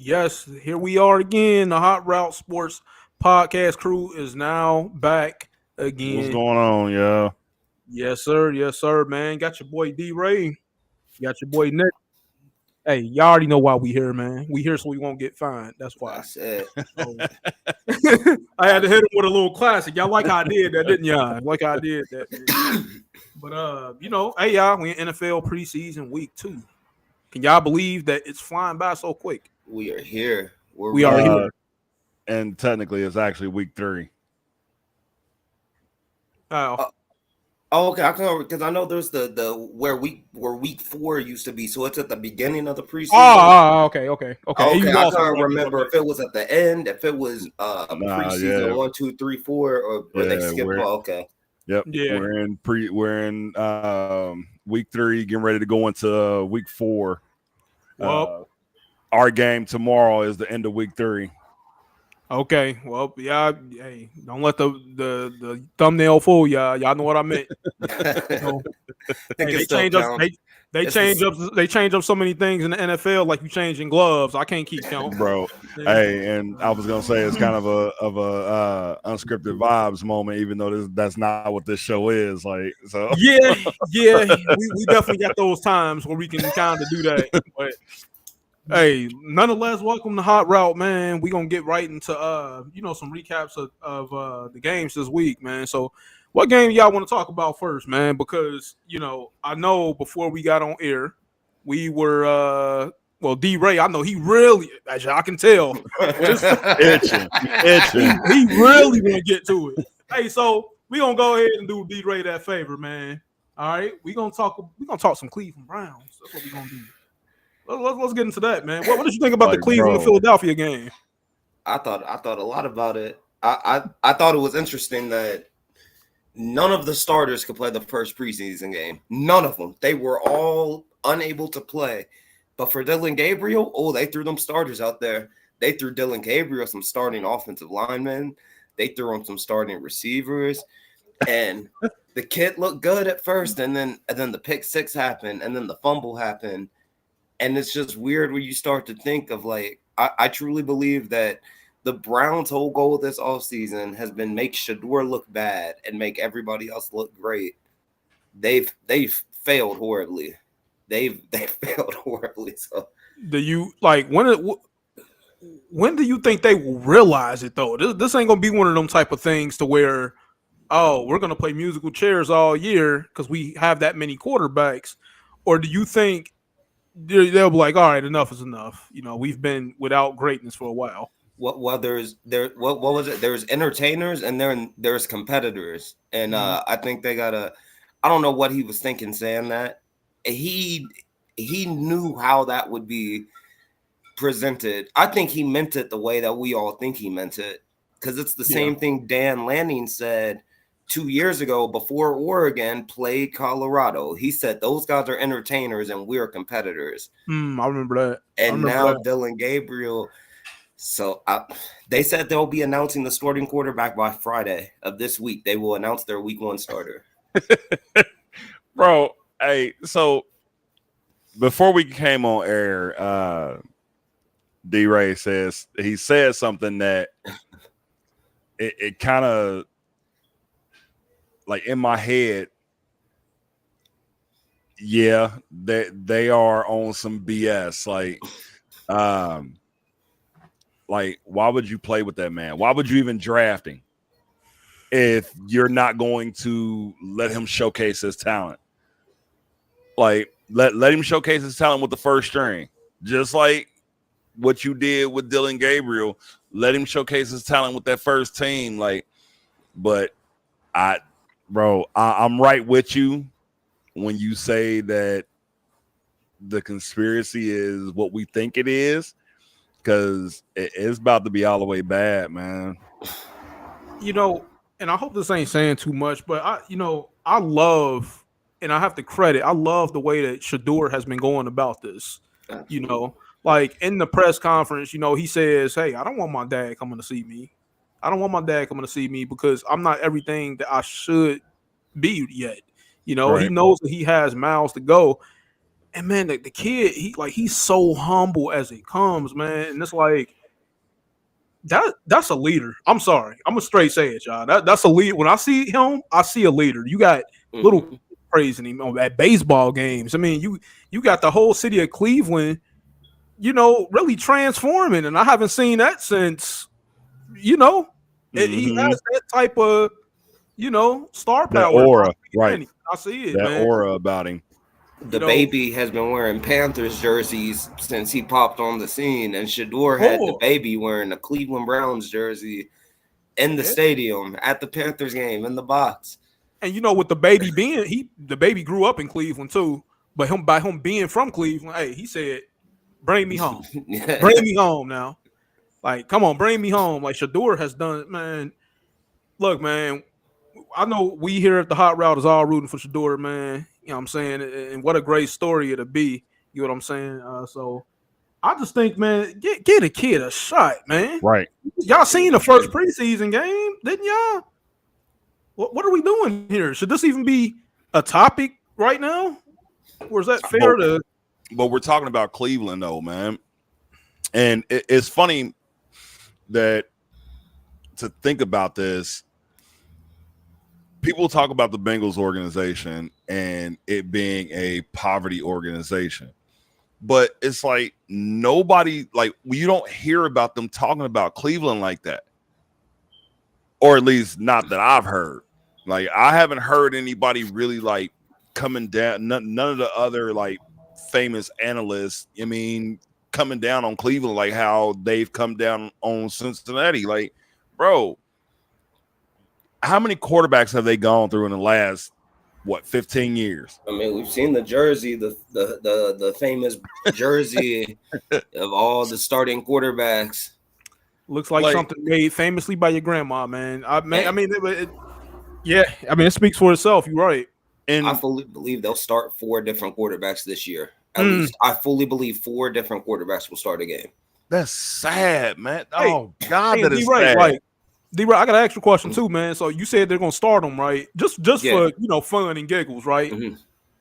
Yes, here we are again. The Hot Route Sports podcast crew is now back What's again. going on, yeah? Yes, sir. Yes, sir, man. Got your boy D Ray. Got your boy Nick. Hey, y'all already know why we here, man. We here so we won't get fined. That's why. That's it. So, I had to hit him with a little classic. Y'all like how I did that, didn't y'all? Like how I did that, man. But hey y'all, we in NFL preseason week 2. Can y'all believe that it's flying by so quick? We are here. We are here. And technically, it's actually week 3. Oh, okay. I can because I know there's the where week 4 used to be, so it's at the beginning of the preseason. Okay. Okay, I can't remember if it was at the end, if it was preseason 1, 2, 3, 4, or they skipped. Okay. Yep. Yeah. We're in week 3, getting ready to go into week 4. Well, our game tomorrow is the end of week 3. Okay, well, yeah. Hey, don't let the thumbnail fool y'all. Y'all know what I meant. They change up. They change up so many things in the NFL, like you changing gloves. I can't keep counting, bro. Hey, and I was gonna say it's kind of a unscripted vibes moment, even though that's not what this show is. Like, so yeah, we definitely got those times where we can kind of do that, but. Hey, nonetheless, welcome to Hot Route, man. We're gonna get right into some recaps of the games this week, man. So what game y'all want to talk about first, man? Because I know before we got on air, we were D Ray, I know he really, as y'all can tell, itching. He really want to get to it. Hey, so we gonna go ahead and do D Ray that favor, man. All right, we gonna talk some Cleveland Browns. That's what we gonna do. Let's get into that, man. What did you think about the Cleveland and Philadelphia game? I thought a lot about it. I thought it was interesting that none of the starters could play the first preseason game. None of them. They were all unable to play. But for Dylan Gabriel, they threw them starters out there. They threw Dylan Gabriel some starting offensive linemen. They threw him some starting receivers. And the kid looked good at first, and then the pick six happened, and then the fumble happened. And it's just weird when you start to think of, like, I truly believe that the Browns' whole goal this offseason has been make Shador look bad and make everybody else look great. They've failed horribly. They've failed horribly. So do you when do you think they will realize it though? This ain't gonna be one of them type of things to where, we're gonna play musical chairs all year because we have that many quarterbacks, or do you think they'll be like, all right, enough is enough. We've been without greatness for a while. what was it? There's entertainers and there's competitors. And I think they gotta, I don't know what he was thinking saying that. He knew how that would be presented. I think he meant it the way that we all think he meant it. Because it's the same thing Dan Lanning said 2 years ago before Oregon played Colorado. He said those guys are entertainers and we're competitors. I remember that. And now Dylan Gabriel. So they said they'll be announcing the starting quarterback by Friday of this week. They will announce their week 1 starter. Bro, hey, so before we came on air, D-Ray said something that it kind of, like, in my head, yeah, they are on some BS. Like, why would you play with that man? Why would you even draft him if you're not going to let him showcase his talent? Like, let him showcase his talent with the first string, just like what you did with Dylan Gabriel. Let him showcase his talent with that first team. Like, but I'm right with you when you say that the conspiracy is what we think it is, because it's about to be all the way bad, man. And I hope this ain't saying too much, but I love, and I have to credit, I love the way that Shador has been going about this. Absolutely. Like in the press conference, he says, hey, I don't want my dad coming to see me. I don't want my dad coming to see me because I'm not everything that I should be yet. Right. He knows that he has miles to go. And man, the kid, he's so humble as it comes, man. And it's like that's a leader. I'm sorry. I'm gonna straight say it, y'all. That's a leader. When I see him, I see a leader. You got little kids praising him at baseball games. I mean, you got the whole city of Cleveland, really transforming, and I haven't seen that since, he has that type of, star That power. aura, right? I see it, That man. aura about him. The baby has been wearing Panthers jerseys since he popped on the scene, and Shador had the baby wearing a Cleveland Browns jersey in the stadium at the Panthers game in the box. And with the baby being the baby grew up in Cleveland too, but by him being from Cleveland, hey, he said, "Bring me home, bring me home now." Like, come on, bring me home. Like Shador has done, man. Look, man, I know we here at the Hot Route is all rooting for Shador, man. You know what I'm saying? And what a great story it'll be. You know what I'm saying? So I just think, man, get a kid a shot, man. Right. Y'all seen the first preseason game, didn't y'all? What are we doing here? Should this even be a topic right now? Or is that fair to? But we're talking about Cleveland, though, man. And it's funny that to think about this. People talk about the Bengals organization and it being a poverty organization, but it's like nobody, like, you don't hear about them talking about Cleveland like that, or at least not that I've heard. Like, I haven't heard anybody really like coming down. None of the other like famous analysts, coming down on Cleveland like how they've come down on Cincinnati. Like, bro. How many quarterbacks have they gone through in the last 15 years? I mean, we've seen the jersey, the famous jersey of all the starting quarterbacks. Looks like something made famously by your grandma, man. It speaks for itself. You're right. And I fully believe they'll start 4 different quarterbacks this year. At least I fully believe 4 different quarterbacks will start a game. That's sad, man. Oh God, that is right. sad. Like, D-Rock, I got an extra question too, man. So you said they're gonna start them, right? Just for fun and giggles, right? Mm-hmm.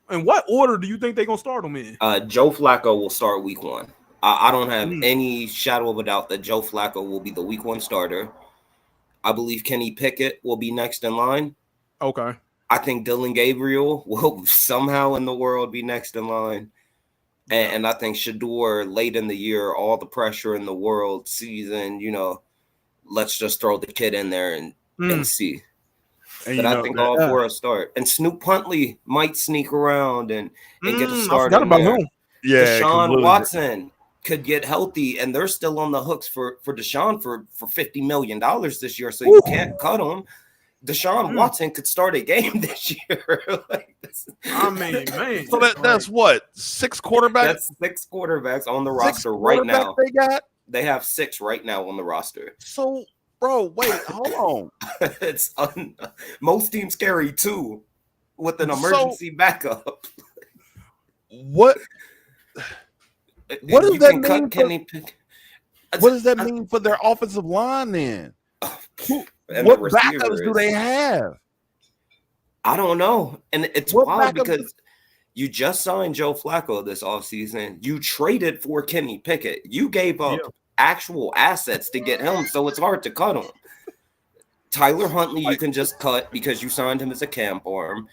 And what order do you think they're gonna start them in? Joe Flacco will start week 1. I don't have any shadow of a doubt that Joe Flacco will be the week 1 starter. I believe Kenny Pickett will be next in line. Okay. I think Dylan Gabriel will somehow in the world be next in line. And I think Shador late in the year, all the pressure in the world season, let's just throw the kid in there and see. But I think all 4 will start. And Snoop Huntley might sneak around and get a start. I forgot about him. Yeah, Deshaun Watson could get healthy, and they're still on the hooks for Deshaun for $50 million this year, so you can't cut him. Deshaun Watson could start a game this year. So that's what, 6 quarterbacks? That's 6 quarterbacks on the roster right now. They have 6 right now on the roster. So, bro, wait, hold on. Most teams carry 2 with an emergency backup. What does that mean? What does that mean for their offensive line then? What backups do they have? I don't know. And it's wild because you just signed Joe Flacco this offseason. You traded for Kenny Pickett. You gave up actual assets to get him, so it's hard to cut him. Tyler Huntley, you can just cut because you signed him as a camp arm.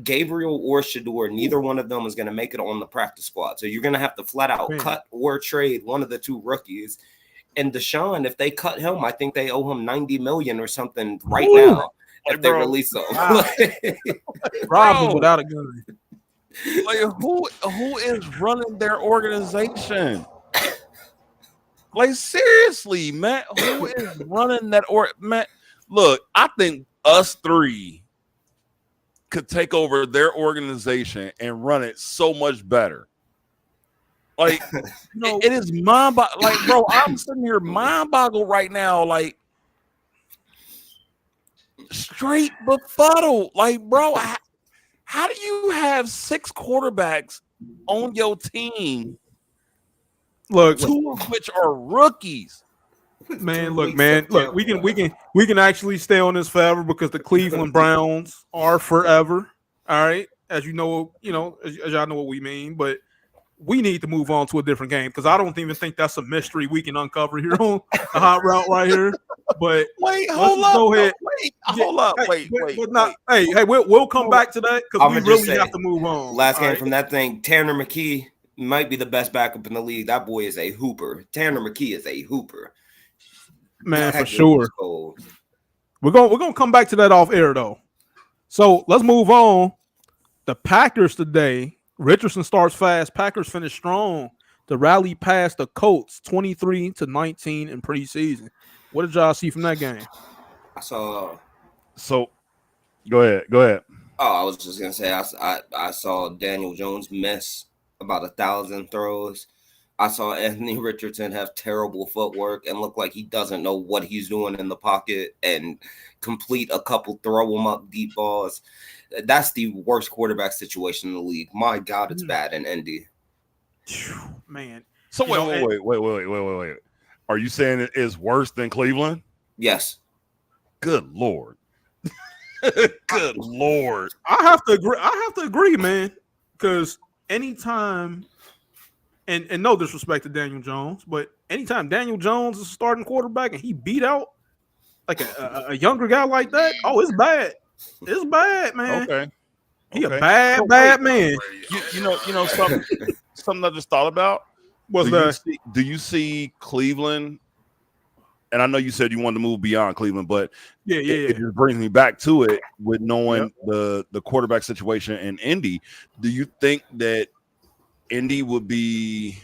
Gabriel or Shador, neither one of them is going to make it on the practice squad. So you're going to have to flat out cut or trade one of the 2 rookies. And Deshaun, if they cut him, I think they owe him $90 million or something now. If they release him. Rob him without a gun. Like, who is running their organization? Like, seriously, man, who is running that? Man, look, I think us 3 could take over their organization and run it so much better. Like, it is mind-boggling. Like, bro, I'm sitting here mind-boggled right now. Like, straight befuddled. Like, bro, how do you have 6 quarterbacks on your team? Look, 2 of which are rookies. Man, look, we can actually stay on this forever because the Cleveland Browns are forever. All right. as you know, as y'all know what we mean, but we need to move on to a different game because I don't even think that's a mystery we can uncover here on the hot route right here. But Wait, let's hold just up. go ahead. Wait, hold up. Hey, Wait. but not. Hey, we'll come back to that because we I'ma just really say, have to move on. Last game right? from that thing, Tanner McKee might be the best backup in the league. That boy is a hooper. Tanner McKee is a hooper. Man, That for dude sure. is cold. We're gonna come back to that off air though. So let's move on. The Packers today. Richardson starts fast. Packers finish strong. The rally past the Colts 23-19 in preseason. What did y'all see from that game? I saw. So go ahead. Oh, I was just gonna say I saw Daniel Jones miss about 1,000 throws. I saw Anthony Richardson have terrible footwork and look like he doesn't know what he's doing in the pocket and complete a couple throw him up deep balls. That's the worst quarterback situation in the league. My God, it's bad in Indy. Man. So wait. Are you saying it is worse than Cleveland? Yes. Good Lord. Good Lord. I have to agree, man. Because anytime, and no disrespect to Daniel Jones, but anytime Daniel Jones is a starting quarterback and he beat out like a younger guy like that, oh, it's bad. It's bad, man. Okay. He a bad man. You know something I just thought about. What's that? Do you see Cleveland? And I know you said you wanted to move beyond Cleveland, but it just brings me back to it with knowing the quarterback situation in Indy. Do you think that Indy would be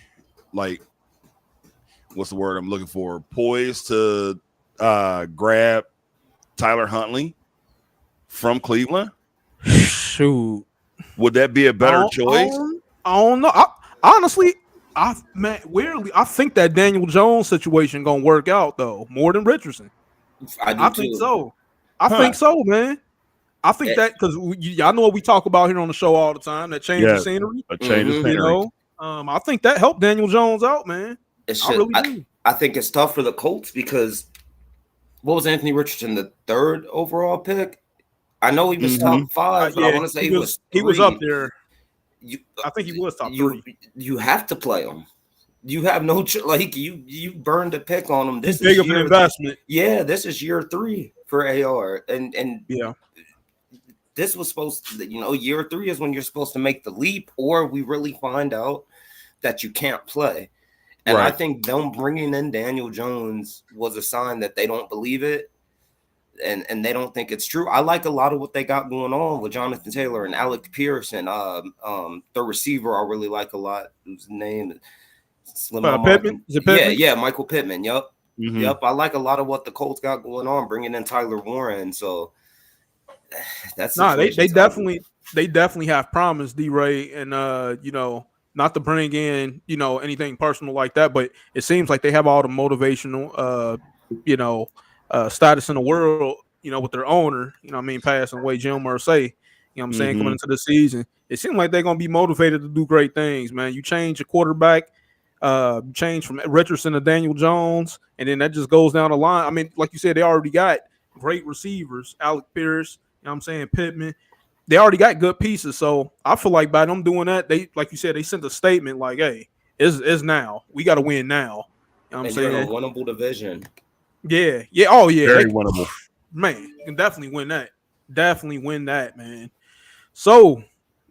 like, what's the word I'm looking for? Poised to grab Tyler Huntley from Cleveland? Shoot. Would that be a better choice? I don't know. Honestly, I think that Daniel Jones situation gonna work out though more than Richardson. I think so. I think so, man. I think that because y'all know what we talk about here on the show all the time, that change of scenery. A change of scenery. I think that helped Daniel Jones out, man. I really do. I think it's tough for the Colts because what was Anthony Richardson, the 3rd overall pick? I know he was top 5, but I want to say he was up there. I think he was top 3. You have to play him. You have no you burned a pick on him. This is big of an investment. Yeah, this is year 3 for AR, and this was supposed to, year 3 is when you're supposed to make the leap, or we really find out that you can't play. And I think them bringing in Daniel Jones was a sign that they don't believe it. And they don't think it's true. I like a lot of what they got going on with Jonathan Taylor and Alec Pearson. The receiver I really like a lot. Whose name? Pittman? Is it Pittman? Yeah, Michael Pittman. Yep. Yep. I like a lot of what the Colts got going on, bringing in Tyler Warren. So that's they definitely have promised D-Ray, and not to bring in anything personal like that, but it seems like they have all the motivational status in the world, with their owner, passing away, Jim Irsay, coming into the season. It seems like they're going to be motivated to do great things, man. You change your quarterback, you change from Richardson to Daniel Jones, and then that just goes down the line. I mean, like you said, they already got great receivers, Alec Pierce, Pittman. They already got good pieces. So I feel like by them doing that, they, like you said, they sent a statement like, hey, it's now. We got to win now. You know what I'm saying? A winnable division. Yeah. Oh, yeah. Very winnable. Man, you can definitely win that. Definitely win that, man. So,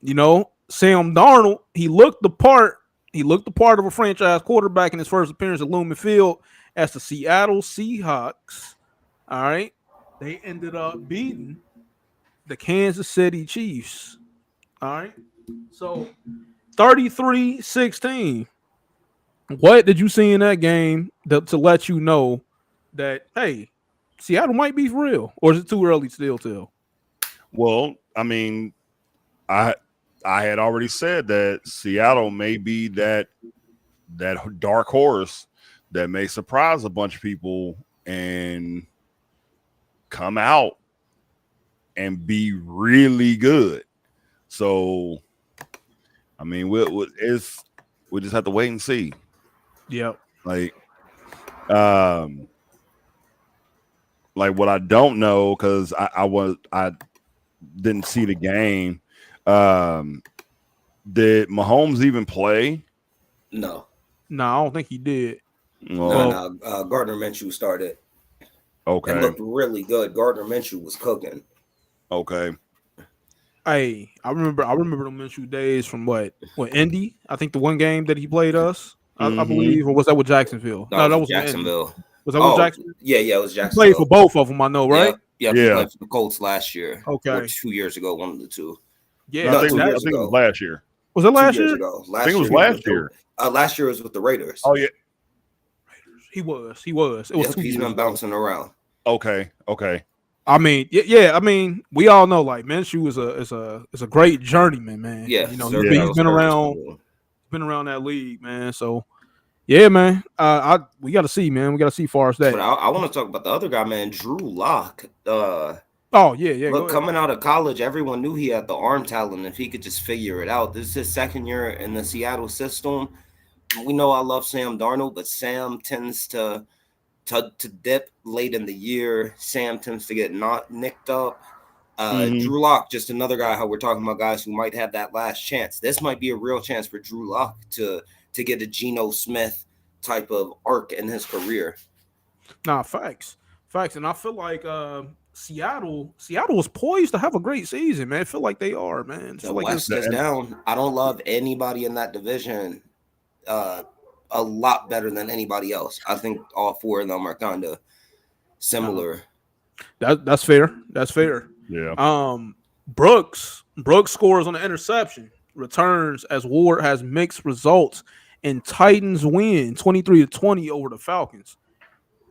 Sam Darnold, he looked the part. He looked the part of a franchise quarterback in his first appearance at Lumen Field as the Seattle Seahawks. All right. They ended up beating the Kansas City Chiefs. All right. So 33-16. What did you see in that game to let you know that, hey, Seattle might be for real? Or is it too early to still tell? Well, I mean, I had already said that Seattle may be that dark horse that may surprise a bunch of people and come out and be really good. So, I mean, we'll just have to wait and see. Yep. Like what I don't know, because I didn't see the game. Did Mahomes even play? No. No, I don't think he did. No. Gardner Minshew started. Okay. And looked really good. Gardner Minshew was cooking. Okay. Hey, I remember the Minshew days from what Indy? I think the one game that he played us, I believe, or was that with Jacksonville? No, that was Jacksonville. Was that with Jacksonville? Yeah, it was Jacksonville. He played for both of them, I know, right? Yeah. He played for the Colts last year. Okay. Or 2 years ago, one of the two. Yeah, no, I think it was last year. Was it last year? 2 years ago. I think it was last year. Last year was with the Raiders. Oh yeah, Raiders. He was. It was. He's been bouncing around. Okay. I mean, I mean, we all know like Minshew is a great journeyman, man. Yeah, he's been around that league, man. So, yeah, man. We got to see, man. We got to see far as that. But I want to talk about the other guy, man, Drew Lock. Oh yeah. Look, coming out of college, everyone knew he had the arm talent if he could just figure it out. This is his second year in the Seattle system. We know I love Sam Darnold, but Sam tends to dip late in the year. Sam tends to get nicked up. Drew Lock, just another guy, how we're talking about guys who might have that last chance. This might be a real chance for Drew Lock to get a Geno Smith type of arc in his career. Nah, facts. And I feel like Seattle was poised to have a great season, man. I feel like they are, man. The West is down. I don't love anybody in that division a lot better than anybody else. I think all four of them are kind of similar. That's fair. Yeah. Brooks scores on the interception, returns as Ward has mixed results, and Titans win 23-20 over the Falcons.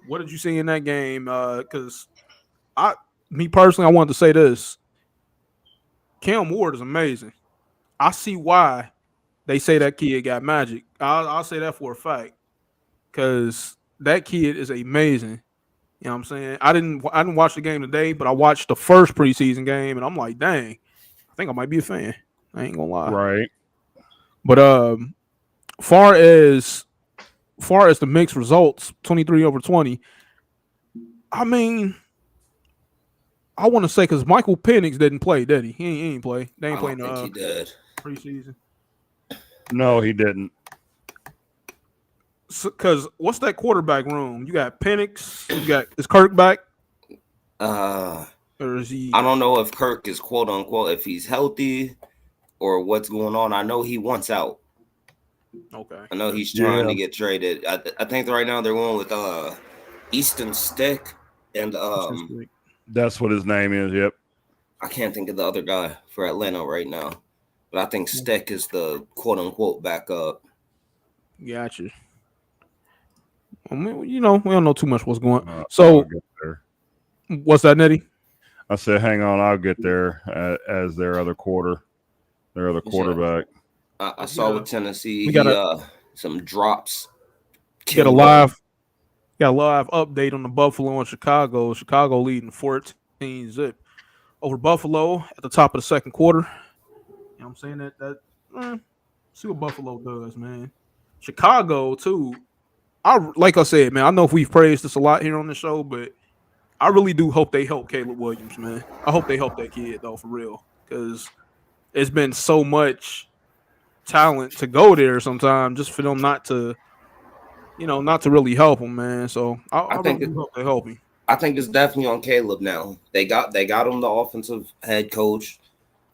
What did you see in that game? Because me personally, I wanted to say this. Cam Ward is amazing. I see why they say that kid got magic. I'll say that for a fact, because that kid is amazing. You know what I'm saying? I didn't watch the game today, but I watched the first preseason game, and I'm like, dang, I think I might be a fan. I ain't gonna lie. Right. But far as the mixed results, 23-20. I mean, I want to say because Michael Penix didn't play, did he? He ain't play. They ain't playing he did. Preseason. No, he didn't. Because what's that quarterback room? You got Penix. Is Kirk back? Or is he? I don't know if Kirk is quote unquote if he's healthy or what's going on. I know he wants out. Okay. I know he's trying to get traded. I think right now they're going with Easton Stick and that's what his name is. Yep. I can't think of the other guy for Atlanta right now, but I think Stick is the quote unquote backup. Gotcha. I mean, we don't know too much what's going on. So, what's that, Nettie? I said, hang on, I'll get there as their other quarterback. I saw with Tennessee, we got some drops. Got a live update on the Buffalo and Chicago. Chicago leading 14-0 over Buffalo at the top of the second quarter. You know what I'm saying? That see what Buffalo does, man. Chicago too. Like I said, man, I know if we've praised this a lot here on the show, but I really do hope they help Caleb Williams, man. I hope they help that kid though, for real, because it's been so much talent to go there sometimes just for them not to really help him, man. So I think really hope they help him. I think it's definitely on Caleb now. They got him the offensive head coach.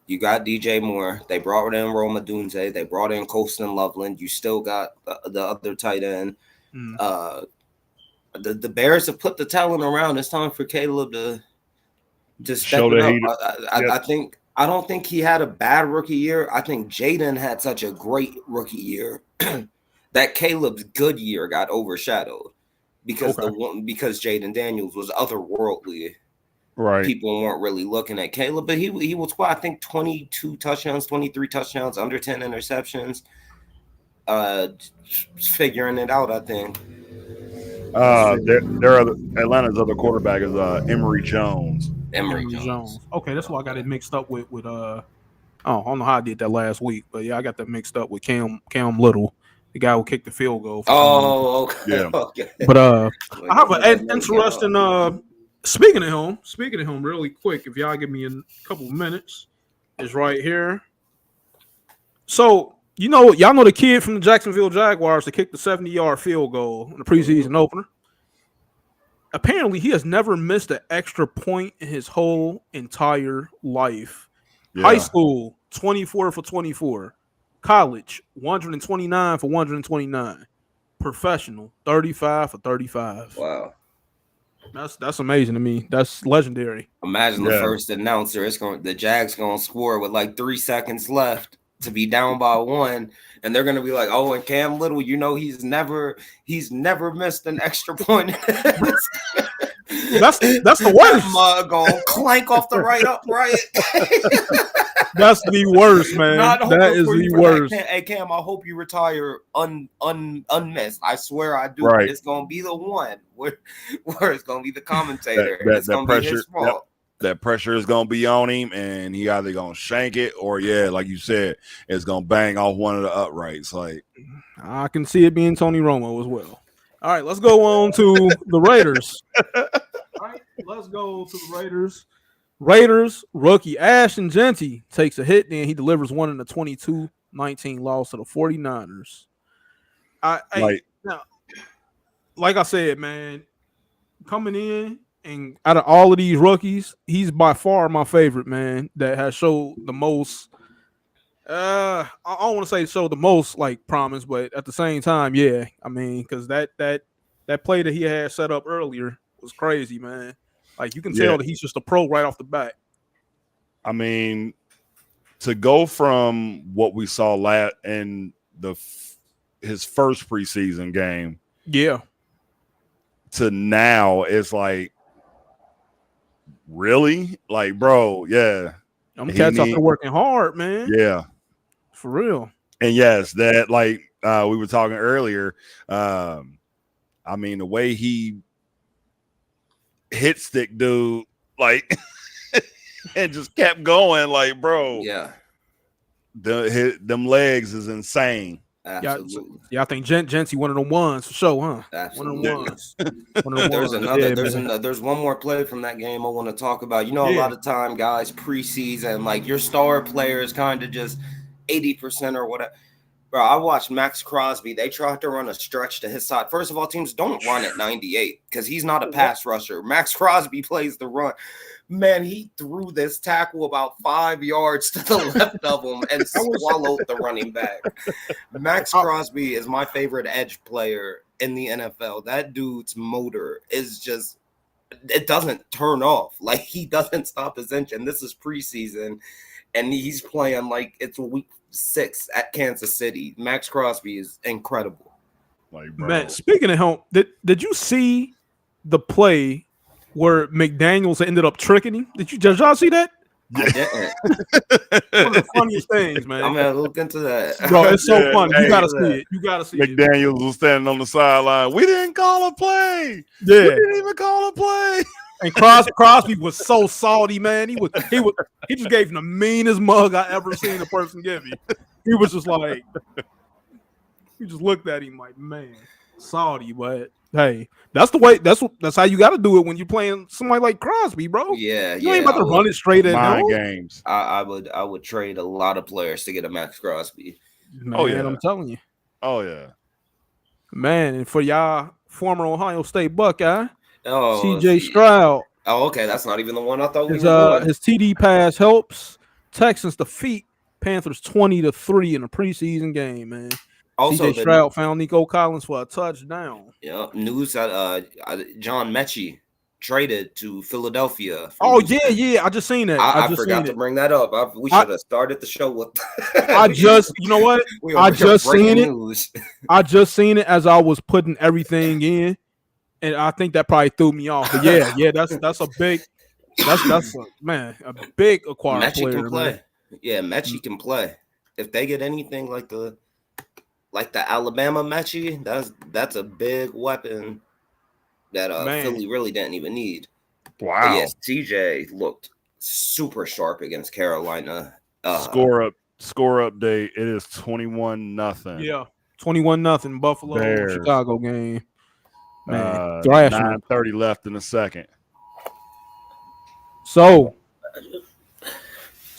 You got DJ Moore. They brought in Rome Odunze. They brought in Colston Loveland. You still got the other tight end. The Bears have put the talent around. It's time for Caleb to step it up. I don't think he had a bad rookie year. I think Jaden had such a great rookie year that Caleb's good year got overshadowed because Jaden Daniels was otherworldly. Right. People weren't really looking at Caleb, but he was I think 22 touchdowns, 23 touchdowns, under 10 interceptions. Figuring it out, I think. Atlanta's other quarterback is Emory Jones. Emory Jones. Okay, that's why I got it mixed up with I don't know how I did that last week, but yeah, I got that mixed up with Cam Little, the guy who kicked the field goal. Okay. Yeah. Okay. But I have an interesting. Speaking of him, really quick, if y'all give me a couple of minutes, is right here. So y'all know the kid from the Jacksonville Jaguars that kicked the 70-yard field goal in the preseason opener. Apparently, he has never missed an extra point in his whole entire life. Yeah. High school, 24 for 24. College, 129 for 129. Professional, 35 for 35. Wow. That's amazing to me. That's legendary. Imagine the first announcer. The Jags gonna score with like 3 seconds left to be down by 1, and they're gonna be like, "Oh, and Cam Little, he's never missed an extra point." That's the worst. Mug gonna clank off the right upright. That's the worst, man. That is the worst. Hey Cam, I hope you retire unmissed. I swear I do. Right. It's gonna be the one where it's gonna be the commentator. It's that gonna pressure, be his fault. That pressure is gonna be on him, and he either gonna shank it or like you said, it's gonna bang off one of the uprights. Like I can see it being Tony Romo as well. All right, let's go on to the Raiders. All right, let's go to the Raiders. Raiders rookie Ashton Genty takes a hit, then he delivers one in the 22-19 loss to the 49ers. Like I said, man, coming in and out of all of these rookies, he's by far my favorite, man, that has showed the most. I don't want to say showed the most like promise, but at the same time, yeah. I mean, because that play that he had set up earlier was crazy, man. Like you can tell that he's just a pro right off the bat. I mean, to go from what we saw in his first preseason game, to now, it's like, really, like, bro, I'm cats out there working hard, man. Yeah, for real. And yes, that like we were talking earlier. I mean, the way he hit stick dude like and just kept going, like, bro, them legs is insane. Absolutely. Yeah, I think Genty one of them ones for sure, huh? Absolutely. One of them ones. There's one more play from that game I want to talk about. A lot of time, guys, preseason, like your star player is kind of just 80% or whatever. Bro, I watched Max Crosby. They tried to run a stretch to his side. First of all, teams don't run at 98 because he's not a pass rusher. Max Crosby plays the run. Man, he threw this tackle about 5 yards to the left of him and swallowed the running back. Max Crosby is my favorite edge player in the NFL. That dude's motor is just, it doesn't turn off. Like, he doesn't stop his engine. This is preseason, and he's playing like it's week 6 at Kansas City. Max Crosby is incredible. Like, bro. Man, speaking of home, did you see the play where McDaniels ended up tricking him? Did y'all see that? I didn't. One of the funniest things, man. I'm gonna look into that. Bro, it's so funny. You gotta see it. You gotta see it. McDaniels was standing on the sideline. We didn't call a play. Yeah. We didn't even call a play. And Crosby was so salty, man. He just gave him the meanest mug I ever seen a person give him. He was just like, he just looked at him like, man, salty, but hey, that's the way. That's how you got to do it when you're playing somebody like Crosby, bro. Yeah, you ain't about to run it straight at mind games. I would trade a lot of players to get a Max Crosby. Man, I'm telling you. Oh yeah, man. And for y'all former Ohio State Buckeye, CJ see. Stroud. Oh, okay, that's not even the one I thought his TD pass helps Texans defeat Panthers 20-3 in a preseason game, man. Also, CJ Stroud found Nico Collins for a touchdown. Yeah, news that John Mechie traded to Philadelphia. Oh yeah, I just seen that. I forgot to bring that up. We should have started the show with. You know what? I just seen it. I just seen it as I was putting everything in, and I think that probably threw me off. But yeah, that's a big, a big acquired Mechie player. Can play. Man. Yeah, Mechie can play. If they get anything like the Alabama Mechie, that's a big weapon that Philly really didn't even need. Wow. But yes, TJ looked super sharp against Carolina. Score update. It is 21-0. Yeah, 21-0 Buffalo Bears. Chicago game. Man, 9:30 left in the second. So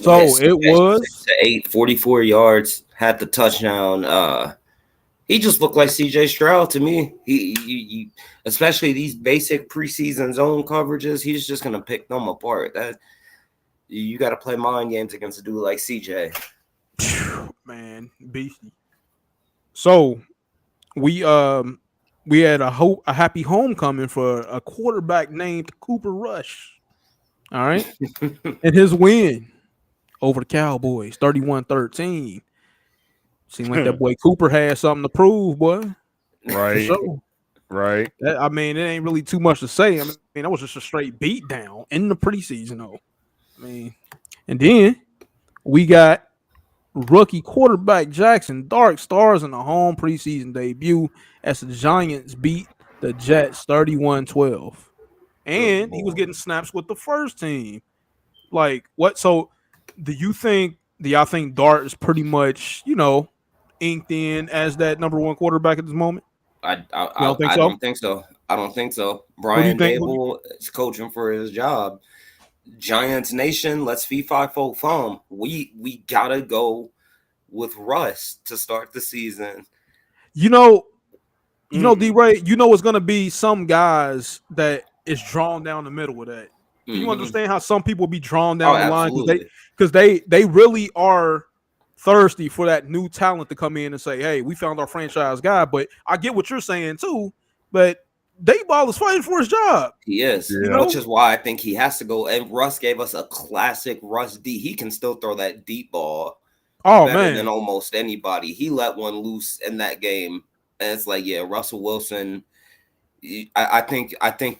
So it was 6 to 8, 44 yards, had the touchdown. He just looked like CJ Stroud to me. He especially these basic preseason zone coverages, he's just gonna pick them apart. That you got to play mind games against a dude like CJ. Man, beastie. So we had a happy homecoming for a quarterback named Cooper Rush. All right. And his win over the Cowboys, 31-13. Seemed like that boy Cooper had something to prove, boy. Right. So, right. I mean, it ain't really too much to say. I mean, that was just a straight beat down in the preseason, though. I mean, and then we got rookie quarterback Jackson Dart stars in the home preseason debut as the Giants beat the Jets 31-12. And he was getting snaps with the first team. Like, what? So, do y'all think Dart is pretty much, inked in as that number one quarterback at this moment? I don't think so? don't think so. I don't think so. Brian Dable is coaching for his job. Giants Nation, let's fee fi fo fum. We gotta go with Russ to start the season. D-Ray, it's gonna be some guys that is drawn down the middle with that. Do you understand how some people be drawn down the line because they really are thirsty for that new talent to come in and say, hey, we found our franchise guy. But I get what you're saying too, but Dayball is fighting for his job. He is, which is why I think he has to go. And Russ gave us a classic Russ D. He can still throw that deep ball better than almost anybody. He let one loose in that game. And it's like, yeah, Russell Wilson, I think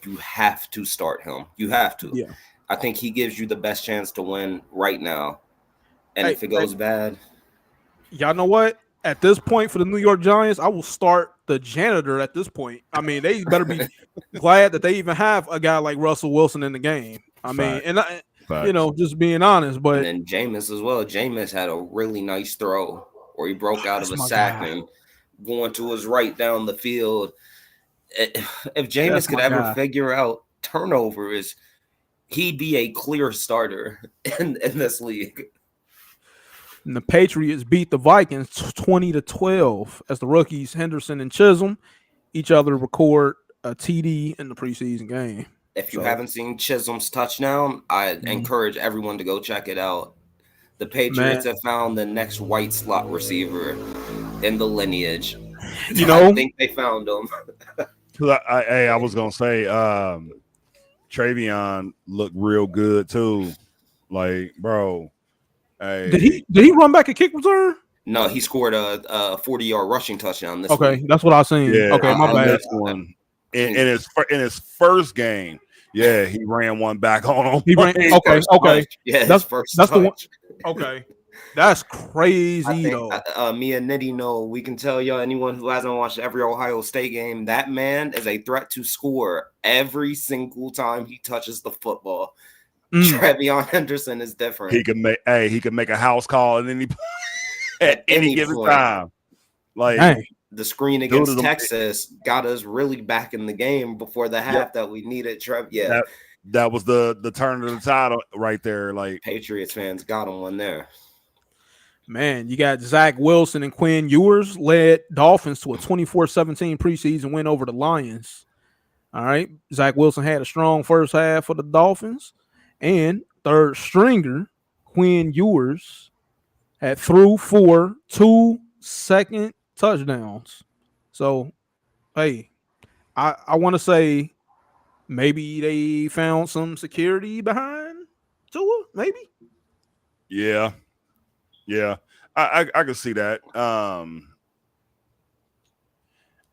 you have to start him. You have to. Yeah. I think he gives you the best chance to win right now. And if it goes bad. Y'all know what? At this point for the New York Giants, I will start the janitor at this point. I mean, they better be glad that they even have a guy like Russell Wilson in the game. I mean, and just being honest. But and then Jameis as well. Jameis had a really nice throw where he broke out of a sack and going to his right down the field. If Jameis could ever figure out turnovers, he'd be a clear starter in this league. And the Patriots beat the Vikings 20-12 as the rookies Henderson and Chisholm each other record a TD in the preseason game. If you haven't seen Chisholm's touchdown, I encourage everyone to go check it out. The Patriots have found the next white slot receiver in the lineage. I think they found him. I was gonna say Travion looked real good too. Like, bro. Hey. Did he run back a kick return? No, he scored a 40-yard rushing touchdown this week. That's what I seen. Yeah, okay, my bad. One. In his first game, yeah, he ran one back on him. He ran. Okay. Yeah, that's the one. Okay, that's crazy though. Me and Nitty know. We can tell y'all, anyone who hasn't watched every Ohio State game, that man is a threat to score every single time he touches the football. Travion Henderson is different. He can make a house call at any given time. Like the screen against Texas got us really back in the game before the half that we needed. That was the turn of the tide right there. Like Patriots fans got him one there. Man, you got Zach Wilson and Quinn Ewers led Dolphins to a 24-17 preseason win over the Lions. All right. Zach Wilson had a strong first half for the Dolphins. And third stringer, Quinn Ewers, had threw for 2 second touchdowns. So, hey, I want to say maybe they found some security behind Tua, maybe? Yeah. I can see that.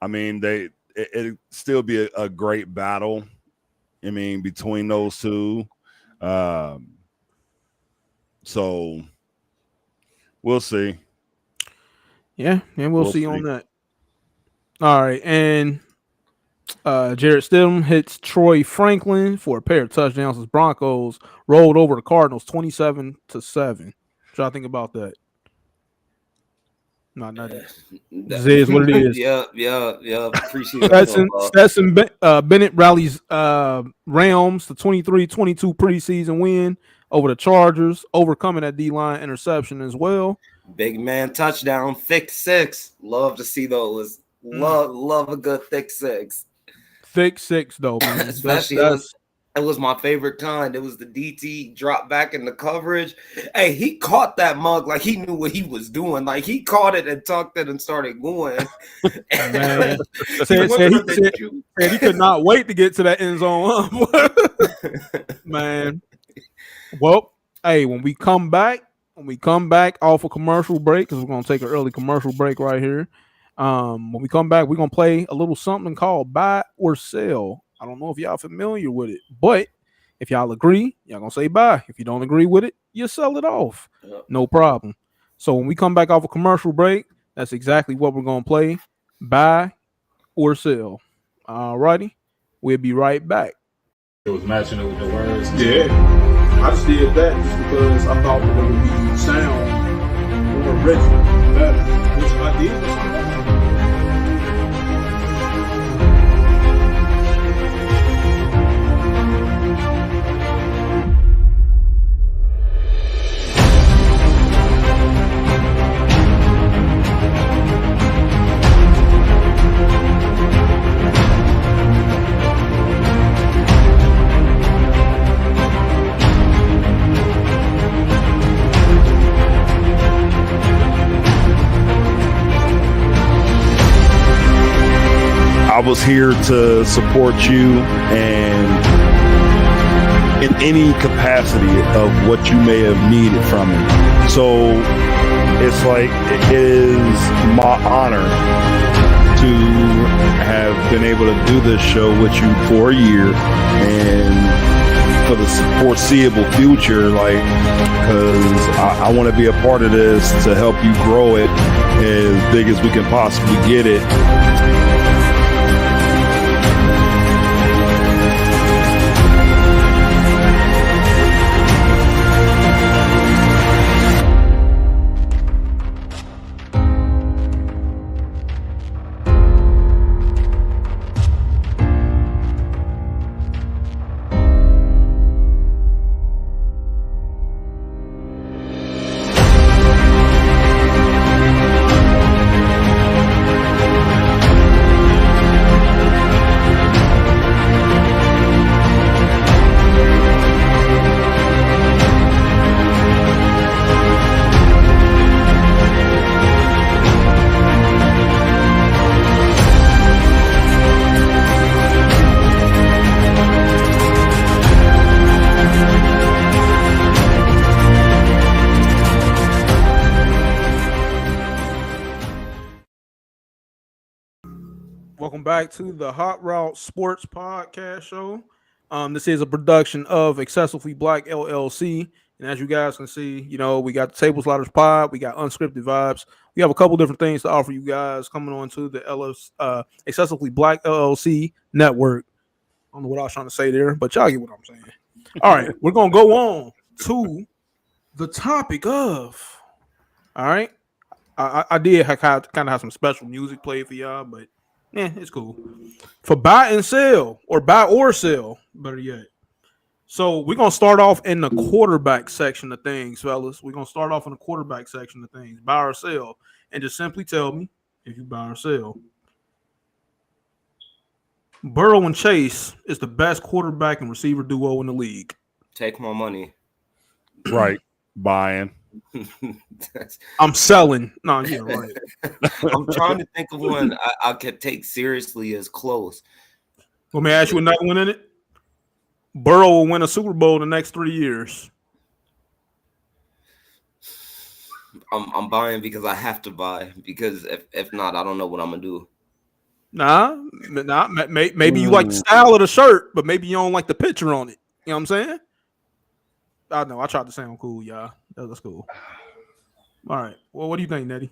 I mean, it'd still be a great battle. I mean, between those two. So we'll see. Yeah, and we'll see on that. All right, and Jarrett Stidham hits Troy Franklin for a pair of touchdowns as Broncos rolled over the Cardinals 27-7. What y'all think about that? Not nothing. This is what it is. Yeah. Appreciate that. Stetson Bennett rallies Rams to 23-22 preseason win over the Chargers, overcoming that D-line interception as well. Big man touchdown, thick six. Love to see those. Love a good thick six. Thick six, though, man. Especially it was my favorite kind. It was the DT drop back in the coverage. Hey, he caught that mug like he knew what he was doing. Like he caught it and tucked it and started going. Man. said he could not wait to get to that end zone. Man. Well, hey, when we come back off a commercial break, because we're gonna take an early commercial break right here. When we come back, we're gonna play a little something called buy or sell. I don't know if y'all familiar with it, but if y'all agree, y'all gonna say buy. If you don't agree with it, you sell it off. No problem. So when we come back off a commercial break, that's exactly what we're gonna play. Buy or sell. All righty. We'll be right back. It was matching it with the words. Yeah. I just did that just because I thought it would be sound more original, better, which I did. I was here to support you and in any capacity of what you may have needed from me. So it's like it is my honor to have been able to do this show with you for a year and for the foreseeable future, like, because I want to be a part of this to help you grow it as big as we can possibly get it. Welcome back to the Hot Route Sports Podcast Show. This is a production of Excessively Black LLC. And as you guys can see, you know, we got the Table Sliders Pod, we got Unscripted Vibes. We have a couple different things to offer you guys coming on to the Excessively Black LLC network. I don't know what I was trying to say there, but y'all get what I'm saying. All right, we're going to go on to the topic of, all right, I did kind of have some special music played for y'all, but it's cool. For buy and sell, or buy or sell, better yet. So we're going to start off in the quarterback section of things, fellas. We're going to start off in the quarterback section of things, buy or sell, and just simply tell me if you buy or sell. Burrow and Chase is the best quarterback and receiver duo in the league. Take my money. Right. Buying. I'm selling. No, yeah, right. I'm trying to think of one I could take seriously as close. Let me ask you another one in it. Burrow will win a Super Bowl in the next 3 years. I'm buying because I have to buy. Because if not, I don't know what I'm gonna do. Nah. Maybe you like the style of the shirt, but maybe you don't like the picture on it. You know what I'm saying? I know. I tried to sound cool, y'all. That's cool. All right. Well, what do you think, Nettie?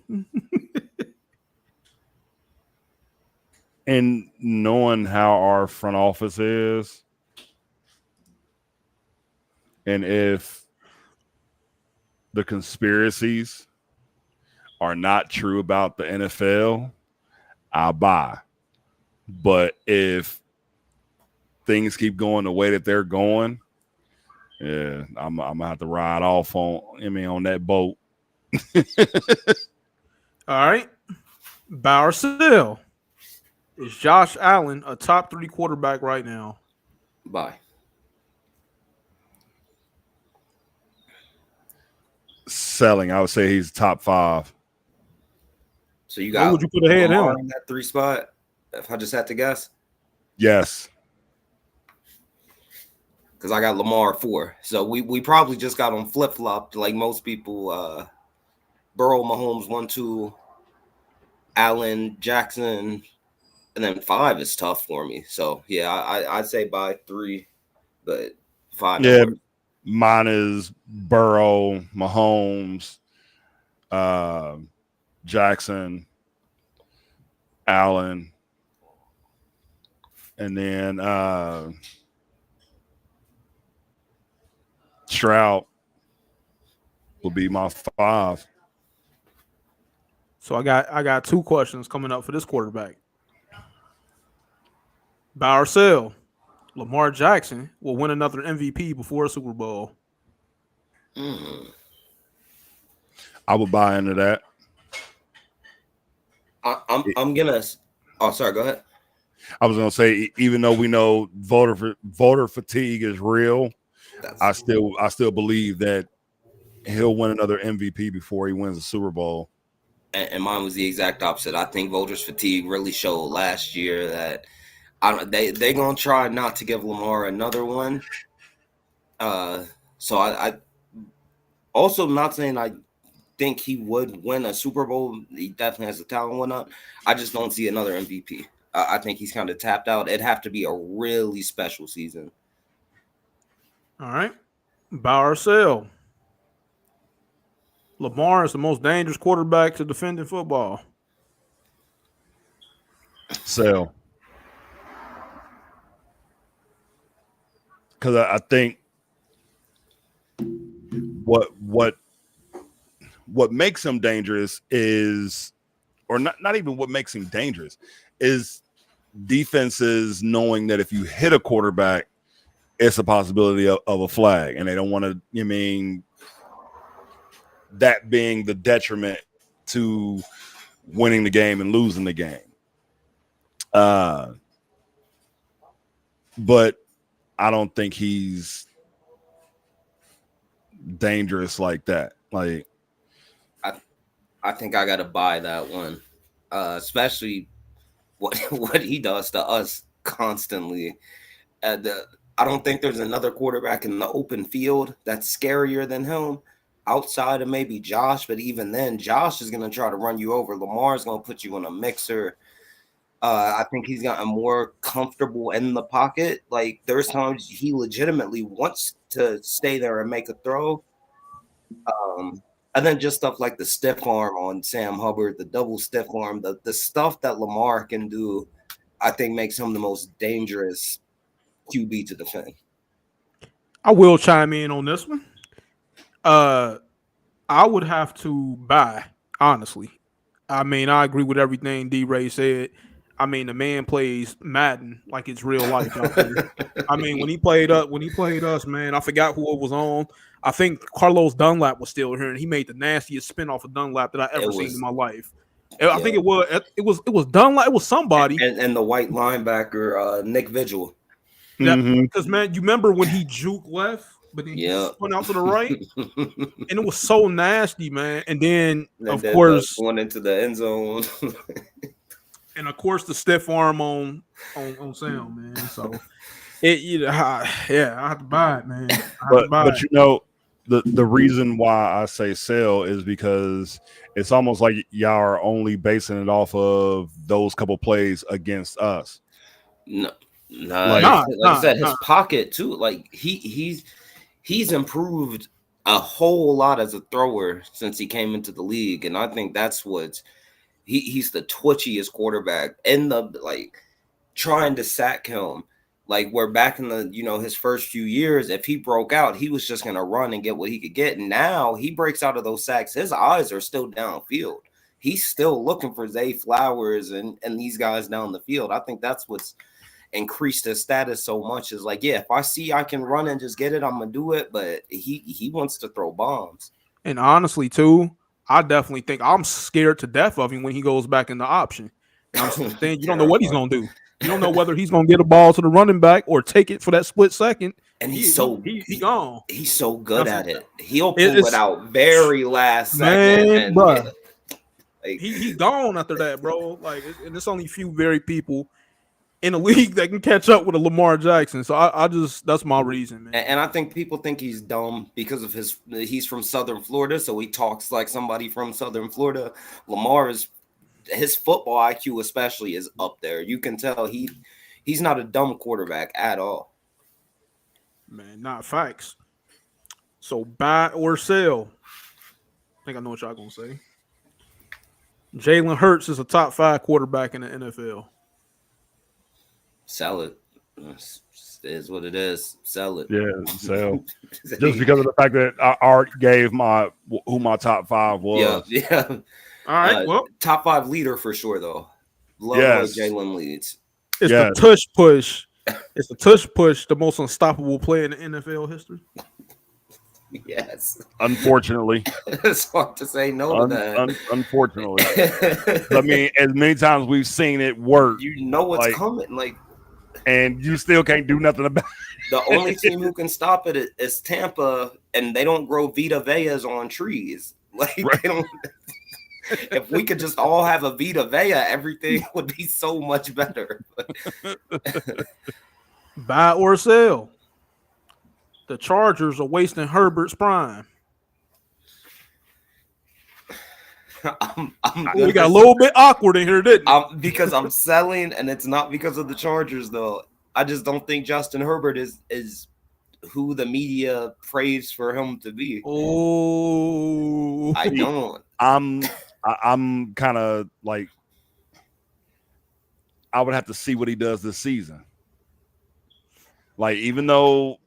And knowing how our front office is, and if the conspiracies are not true about the NFL, I'll buy. But if things keep going the way that they're going, Yeah, I'm gonna have to ride off on that boat. All right. Buy or sell. Is Josh Allen a top 3 quarterback right now? Bye. Selling, I would say he's top 5. So you Where got would you put ahead of Lamar him? in that 3 spot. If I just had to guess, Yes. because I got Lamar 4. So we probably just got on flip flopped like most people. Burrow, Mahomes 1, 2, Allen, Jackson, and then 5 is tough for me. So yeah, I'd say by 3, but 5 Yeah, and worse. mine is Burrow, Mahomes, Jackson, Allen, and then Stroud will be my 5. So I got 2 questions coming up for this quarterback. Buy or sell. Lamar Jackson will win another MVP before a Super Bowl. I would buy into that. I'm gonna. Oh, sorry. Go ahead. I was gonna say, even though we know voter fatigue is real, I still believe that he'll win another MVP before he wins the Super Bowl. And mine was the exact opposite. I think voters fatigue really showed last year that they're gonna try not to give Lamar another one. So I also not saying I think he would win a Super Bowl. He definitely has the talent and whatnot. I just don't see another MVP. I think he's kind of tapped out. It'd have to be a really special season. All right. Buy or sell. Lamar is the most dangerous quarterback to defend in football. So, because I think what makes him dangerous is, or not even what makes him dangerous, is defenses knowing that if you hit a quarterback, it's a possibility of a flag, and they don't want to. I mean, that being the detriment to winning the game and losing the game. But I don't think he's dangerous like that. Like, I think I got to buy that one, especially what he does to us constantly. I don't think there's another quarterback in the open field that's scarier than him, outside of maybe Josh. But even then, Josh is going to try to run you over. Lamar's going to put you in a mixer. I think he's gotten more comfortable in the pocket. Like, there's times he legitimately wants to stay there and make a throw. And then just stuff like the stiff arm on Sam Hubbard, the double stiff arm, the stuff that Lamar can do, I think makes him the most dangerous QB to defend. I will chime in on this one. I would have to buy, honestly. I mean, I agree with everything D-Ray said. I mean, the man plays Madden like it's real life out there. I mean, when he played us, man, I forgot who it was on. I think Carlos Dunlap was still here, and he made the nastiest spin off of Dunlap that I ever seen in my life. I think it was Dunlap. It was somebody, and the white linebacker Nick Vigil. Because man, you remember when he juke left, but then he spun out to the right, and it was so nasty, man. And then of course went into the end zone. And of course, the stiff arm on Sam, man. So, I have to buy it, man. But you know, the reason why I say sell is because it's almost like y'all are only basing it off of those couple plays against us. No, like I said, his pocket too. Like he's improved a whole lot as a thrower since he came into the league, and I think that's what's. He's the twitchiest quarterback in the trying to sack him. Like we're back in the his first few years, if he broke out, he was just gonna run and get what he could get. And now he breaks out of those sacks, his eyes are still downfield. He's still looking for Zay Flowers and these guys down the field. I think that's what's increased his status so much. Is like, yeah, if I see I can run and just get it, I'm gonna do it. But he wants to throw bombs. And honestly, too, I definitely think I'm scared to death of him when he goes back in the option. I'm saying you don't know what he's gonna do. You don't know whether he's gonna get a ball to the running back or take it for that split second. And he gone. He's so good at it. He'll pull it out very last second. Man, and bro. Like, he gone after that, bro. Like, and there's only few very people in the league that can catch up with a Lamar Jackson. So I just that's my reason, man. And I think people think he's dumb because of he's from Southern Florida, so he talks like somebody from Southern Florida. Lamar his football IQ especially is up there. You can tell he's not a dumb quarterback at all. Man, not facts. So buy or sell. I think I know what y'all gonna say. Jalen Hurts is a top 5 quarterback in the NFL. Sell it. It is what it is. Sell it. Yeah, sell. Just because of the fact that Art gave who my top 5 was. Yeah. All right. Well, top 5 leader for sure, though. Love Jalen leads. It's the tush push. It's the tush push, the most unstoppable player in the NFL history. Yes. Unfortunately. It's hard to say no to that. Unfortunately. I mean, as many times we've seen it work. You know what's coming. And you still can't do nothing about it. The only team who can stop it is Tampa, and they don't grow Vita Veas on trees. They don't. If we could just all have a Vita Vea, everything would be so much better. Buy or sell. The Chargers are wasting Herbert's prime. We got a little bit awkward in here, didn't we? Because I'm selling, and it's not because of the Chargers, though. I just don't think Justin Herbert is who the media prays for him to be. Oh, I don't. I'm kind of like, I would have to see what he does this season. Like, even though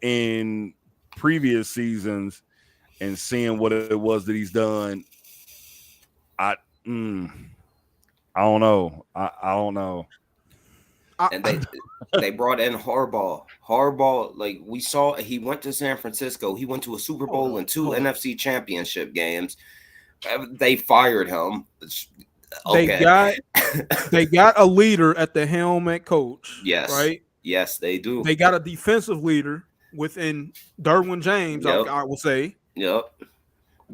in previous seasons and seeing what it was that he's done, I don't know. I don't know. And they brought in Harbaugh. Harbaugh, like we saw, he went to San Francisco. He went to a Super Bowl and 2 NFC championship games. They fired him. Okay. They got a leader at the helm at coach. Yes. Right? Yes, they do. They got a defensive leader within Derwin James, I will say. Yep.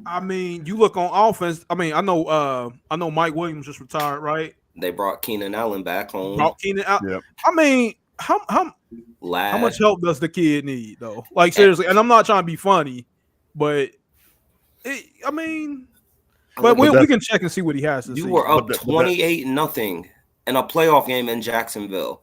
I mean, you look on offense. I mean, I know Mike Williams just retired, right? They brought Keenan Allen back home. Yep. I mean, how much help does the kid need, though? Like, seriously, and I'm not trying to be funny, but we can check and see what he has to see. You were up 28-0 in a playoff game in Jacksonville.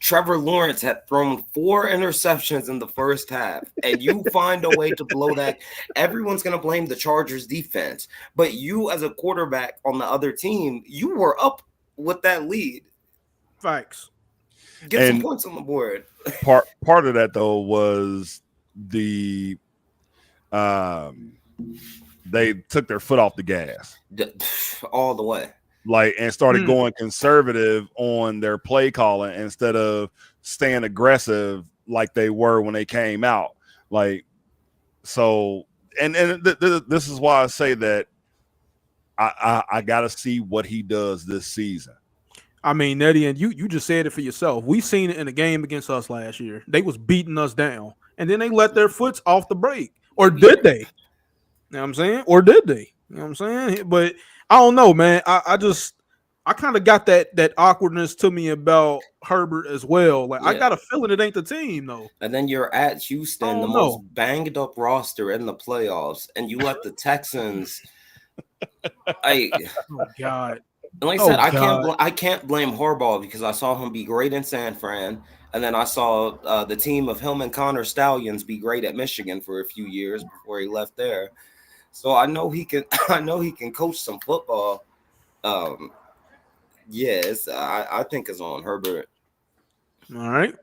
Trevor Lawrence had thrown 4 interceptions in the first half, and you find a way to blow that. Everyone's going to blame the Chargers defense, but you as a quarterback on the other team, you were up with that lead. Facts. Get some points on the board. Part of that, though, was the they took their foot off the gas. All the way. And started going conservative on their play calling instead of staying aggressive like they were when they came out. This is why I say that I got to see what he does this season. I mean, Nettie, and you just said it for yourself. We seen it in a game against us last year. They was beating us down, and then they let their foots off the brake. Or did they? You know what I'm saying? Or did they? You know what I'm saying? But I don't know, man. I kind of got that awkwardness to me about Herbert as well. Like, I got a feeling it ain't the team, though. And then you're at Houston, the most banged up roster in the playoffs, and you let the Texans. Oh God. And like I said, I can't blame Harbaugh because I saw him be great in San Fran, and then I saw the team of him and Connor Stallions be great at Michigan for a few years before he left there. So I know he can. I know he can coach some football. Yes, I think it's on Herbert. All right,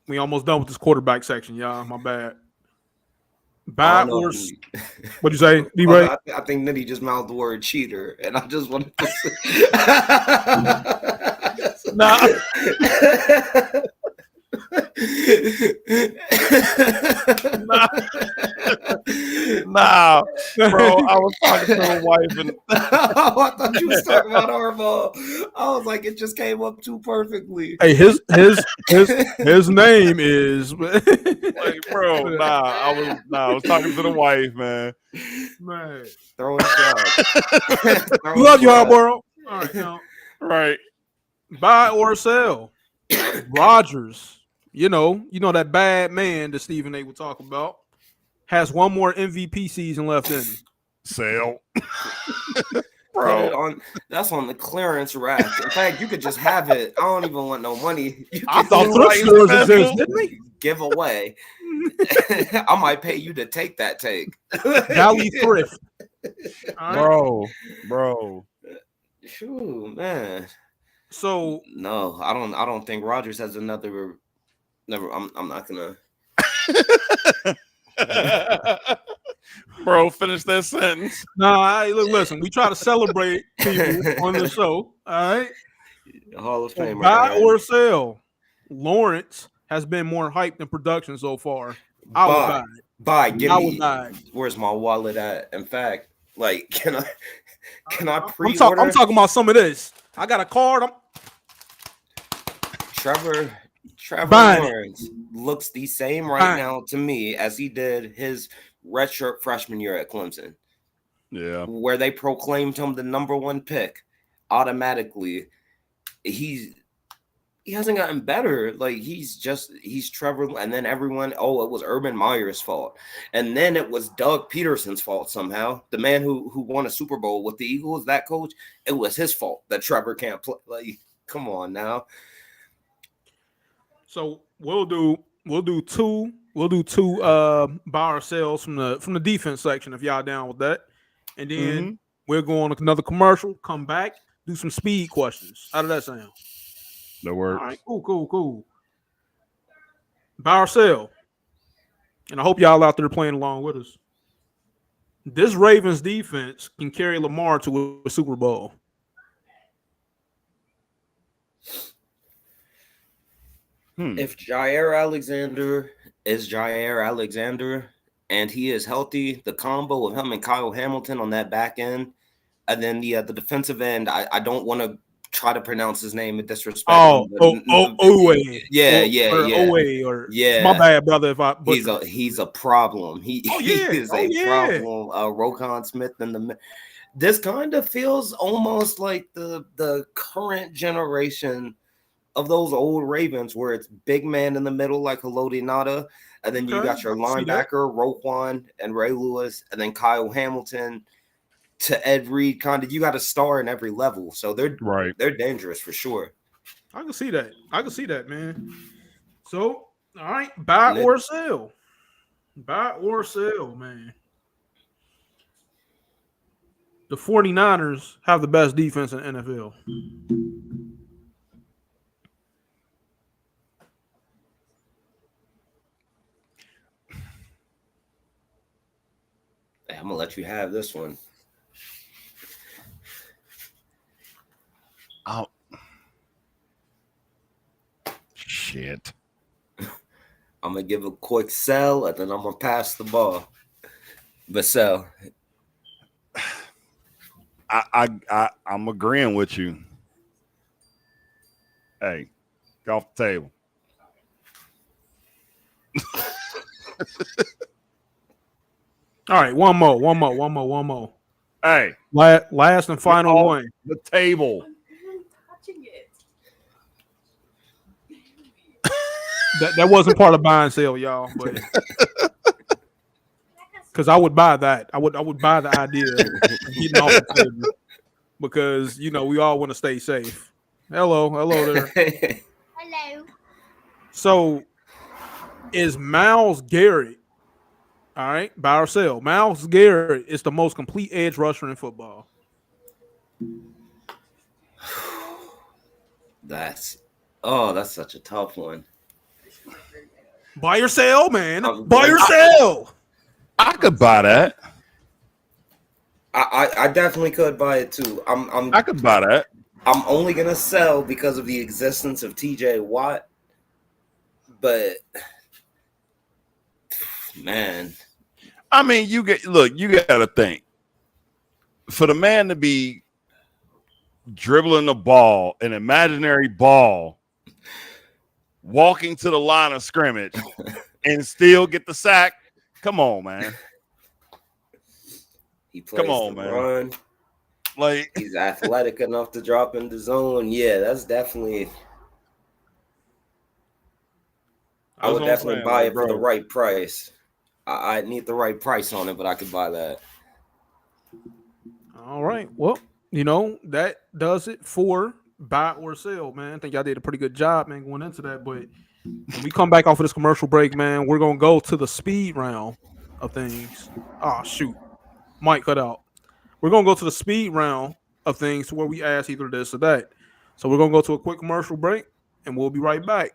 we almost done with this quarterback section, y'all. My bad. Bad or what'd you say? I think Nitty just mouthed the word cheater, and I just wanted to say Nah. Nah, bro. I was talking to a wife and I thought you was talking about Harbaugh. I was like, it just came up too perfectly. Hey, his name is like, bro, I was talking to the wife, man. Throwing shots. Love you, Harbaugh. All right, now, Right. buy or sell. Rodgers, you know that bad man that Stephen A. would talk about, has one more MVP season left in him. Sell. Bro, that's on the clearance rack. In fact, you could just have it. I don't even want no money. I thought thrift stores exist, didn't they? Give away. I might pay you to take that take. Valley Thrift. Bro. Phew, man. So no, I don't think Rodgers has another. Never. I'm not gonna. Bro, finish that sentence. Nah, listen. We try to celebrate people on the show. All right. Hall of Famer. Buy or sell. Lawrence has been more hyped than production so far. I would buy it. Buy. Give I me. would buy it. Where's my wallet at? In fact, like, can I pre-order? I'm talking about some of this. I got a card. Trevor Lawrence looks the same right now to me as he did his redshirt freshman year at Clemson. Yeah. Where they proclaimed him the number one pick automatically. He hasn't gotten better. Like he's Trevor, and then everyone, it was Urban Meyer's fault. And then it was Doug Peterson's fault somehow. The man who won a Super Bowl with the Eagles, that coach, it was his fault that Trevor can't play. Like, come on now. So we'll do two buy or sells from the defense section if y'all down with that. And then we'll go on another commercial, come back, do some speed questions. How does that sound? That works. All right, cool. Buy or sell. And I hope y'all out there playing along with us. This Ravens defense can carry Lamar to a Super Bowl. If Jair Alexander is Jair Alexander and he is healthy, the combo of him and Kyle Hamilton on that back end, and then the defensive end, I don't want to try to pronounce his name and disrespect him. Owe. Yeah. My bad, brother. If I he's a problem. He is a problem. Roquan Smith and this kind of feels almost like the current generation of those old Ravens where it's big man in the middle like Haloti Ngata, and then you got your linebacker Roquan and Ray Lewis, and then Kyle Hamilton to Ed Reed. Kind of, you got a star in every level, so they're dangerous for sure. I can see that, man. So, all right, buy or sell, man. The 49ers have the best defense in the NFL. I'm gonna let you have this one. Oh, shit. I'm gonna give a quick sell, and then I'm gonna pass the ball. But sell. I'm agreeing with you. Hey, get off the table. All right, one more. Hey, last and final one. The table. That wasn't part of buy and sell, y'all, but because I would buy that. I would buy the idea of getting off the table because we all want to stay safe. Hello there. Hello. So, is Myles Garrett? All right, buy or sell. Myles Garrett is the most complete edge rusher in football. That's such a tough one. Buy or sell, man. Buy or sell. I could buy that. I definitely could buy it too. I could buy that. I'm only gonna sell because of the existence of TJ Watt. But man, I mean, you got to think for the man to be dribbling the ball, an imaginary ball, walking to the line of scrimmage, and still get the sack. Come on, man. he plays run. Like he's athletic enough to drop in the zone. Yeah, that's definitely. I would definitely buy it for the right price. I need the right price on it, but I could buy that. All right. Well, that does it for buy or sell, man. I think y'all did a pretty good job, man, going into that. But when we come back off of this commercial break, man, we're going to go to the speed round of things. Oh, shoot. Mic cut out. We're going to go to the speed round of things where we ask either this or that. So we're going to go to a quick commercial break, and we'll be right back.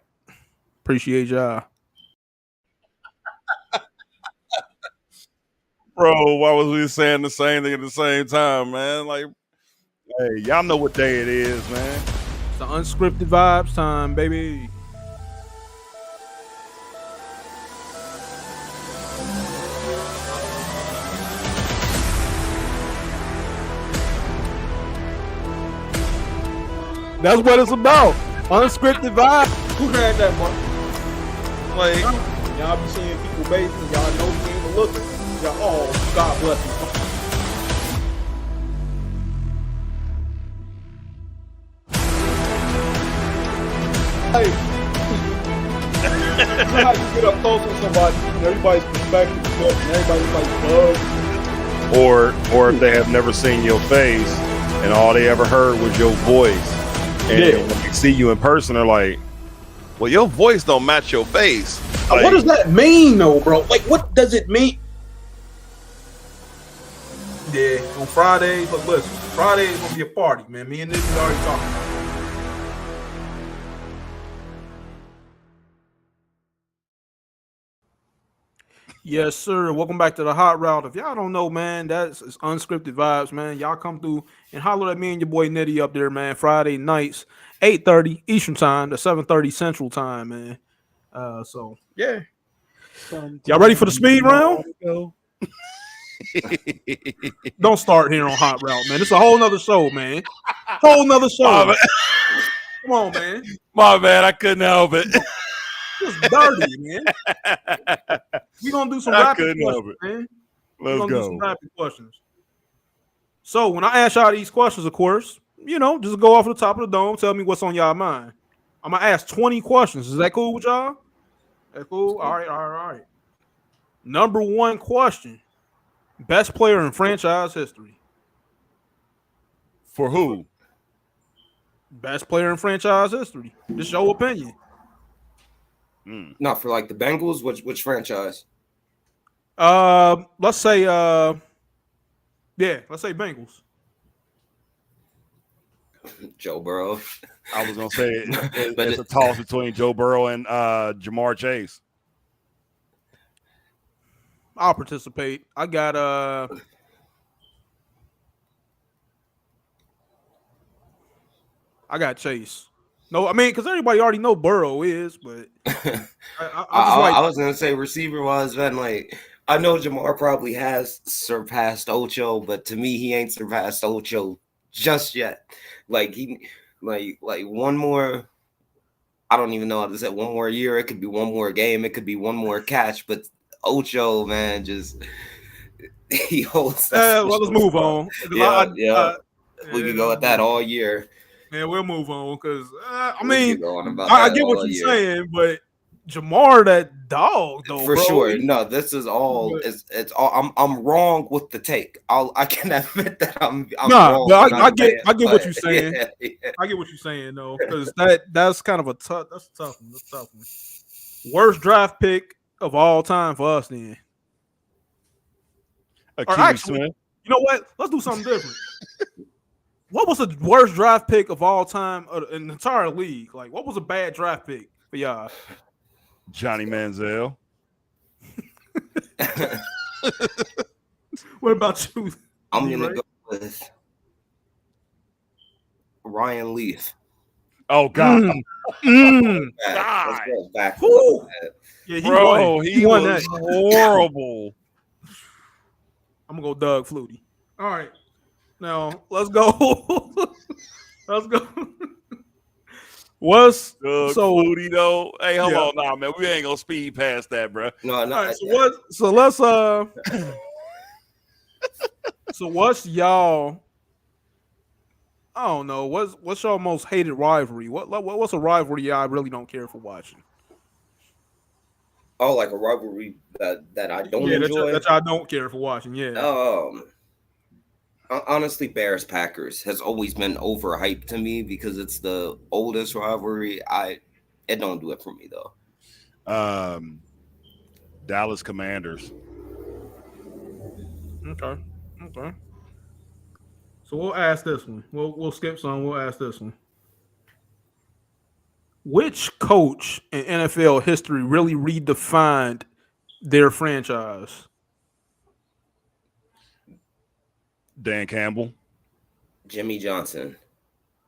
Appreciate y'all. Bro, why was we saying the same thing at the same time, man? Like, hey, y'all know what day it is, man. It's the unscripted vibes time, baby. That's what it's about. Unscripted vibes. Who had that, Mark? Like, y'all be seeing people basically, y'all know me even looking. Y'all, oh, God bless you. Hey, you know how you get up close with somebody and everybody's perspective is good and everybody's like bugged. or if they have never seen your face and all they ever heard was your voice. And when they see you in person, they're like, well, your voice don't match your face. Like, what does that mean, though, bro? Like, what does it mean? Yeah, on Fridays, look, listen, Friday's gonna be a party, man. Me and Nick is already talking about it. Yes, sir. Welcome back to the Hot Route. If y'all don't know, man, that's unscripted vibes, man. Y'all come through and holler at me and your boy Nitty up there, man. Friday nights, 8:30 Eastern time to 7:30 Central time, man. So yeah. Y'all ready for the speed round? Don't start here on Hot Route, man. It's a whole nother show, man. Whole nother show. Come on, man. My bad, I couldn't help it. It's dirty, man. We're gonna do some rapid questions, man. Let's go. Do some rapid questions. So when I ask y'all these questions, of course, just go off the top of the dome, tell me what's on y'all mind. I'm gonna ask 20 questions. Is that cool with y'all? That cool? All right. Number one question. Best player in franchise history. For who? Best player in franchise history. Just your opinion. Not for like the Bengals. Which franchise? Let's say Bengals. Joe Burrow. I was gonna say it's a toss between Joe Burrow and Jamar Chase. I'll participate. I got Chase. No, I mean, because everybody already know Burrow is, but I was gonna say receiver wise, man. Like I know Jamar probably has surpassed Ocho, but to me, he ain't surpassed Ocho just yet. Like he, like one more. I don't even know how to say one more year. It could be one more game. It could be one more catch. But Ocho, man, just he holds. Well, let's move on. Yeah. We could go at that all year. Yeah, we'll move on because I mean, I get what you're saying, but Jamar, that dog, though, for bro, sure. No, this is all. It's all. I'm wrong with the take. I can admit that I'm wrong. But I get what you're saying. Yeah. I get what you're saying though, because that's kind of a tough. That's a tough one. That's a tough one. Worst draft pick of all time for us, then. Or actually, you know what? Let's do something different. What was the worst draft pick of all time in the entire league? Like, what was a bad draft pick for y'all? Johnny Manziel. What about you? I'm gonna go with Ryan Leaf. Oh God, Let's go back. Whew. Yeah, bro, he won was that. horrible. I'm gonna go Doug Flutie. All right, now let's go. Let's go. What's Doug so? Flutie though? Hey, hold Yeah. on, nah, man, we ain't gonna speed past that, bro. No, All right, so what? So let's So what's y'all? I don't know. What's your most hated rivalry? What's a rivalry y'all really don't care for watching? Oh, like a rivalry that I don't Yeah, enjoy. that y'all don't care for watching. Yeah. Honestly, Bears Packers has always been overhyped to me because it's the oldest rivalry. It don't do it for me though. Dallas Commanders. Okay. So we'll ask this one. We'll skip some. We'll ask this one. Which coach in NFL history really redefined their franchise? Dan Campbell. Jimmy Johnson.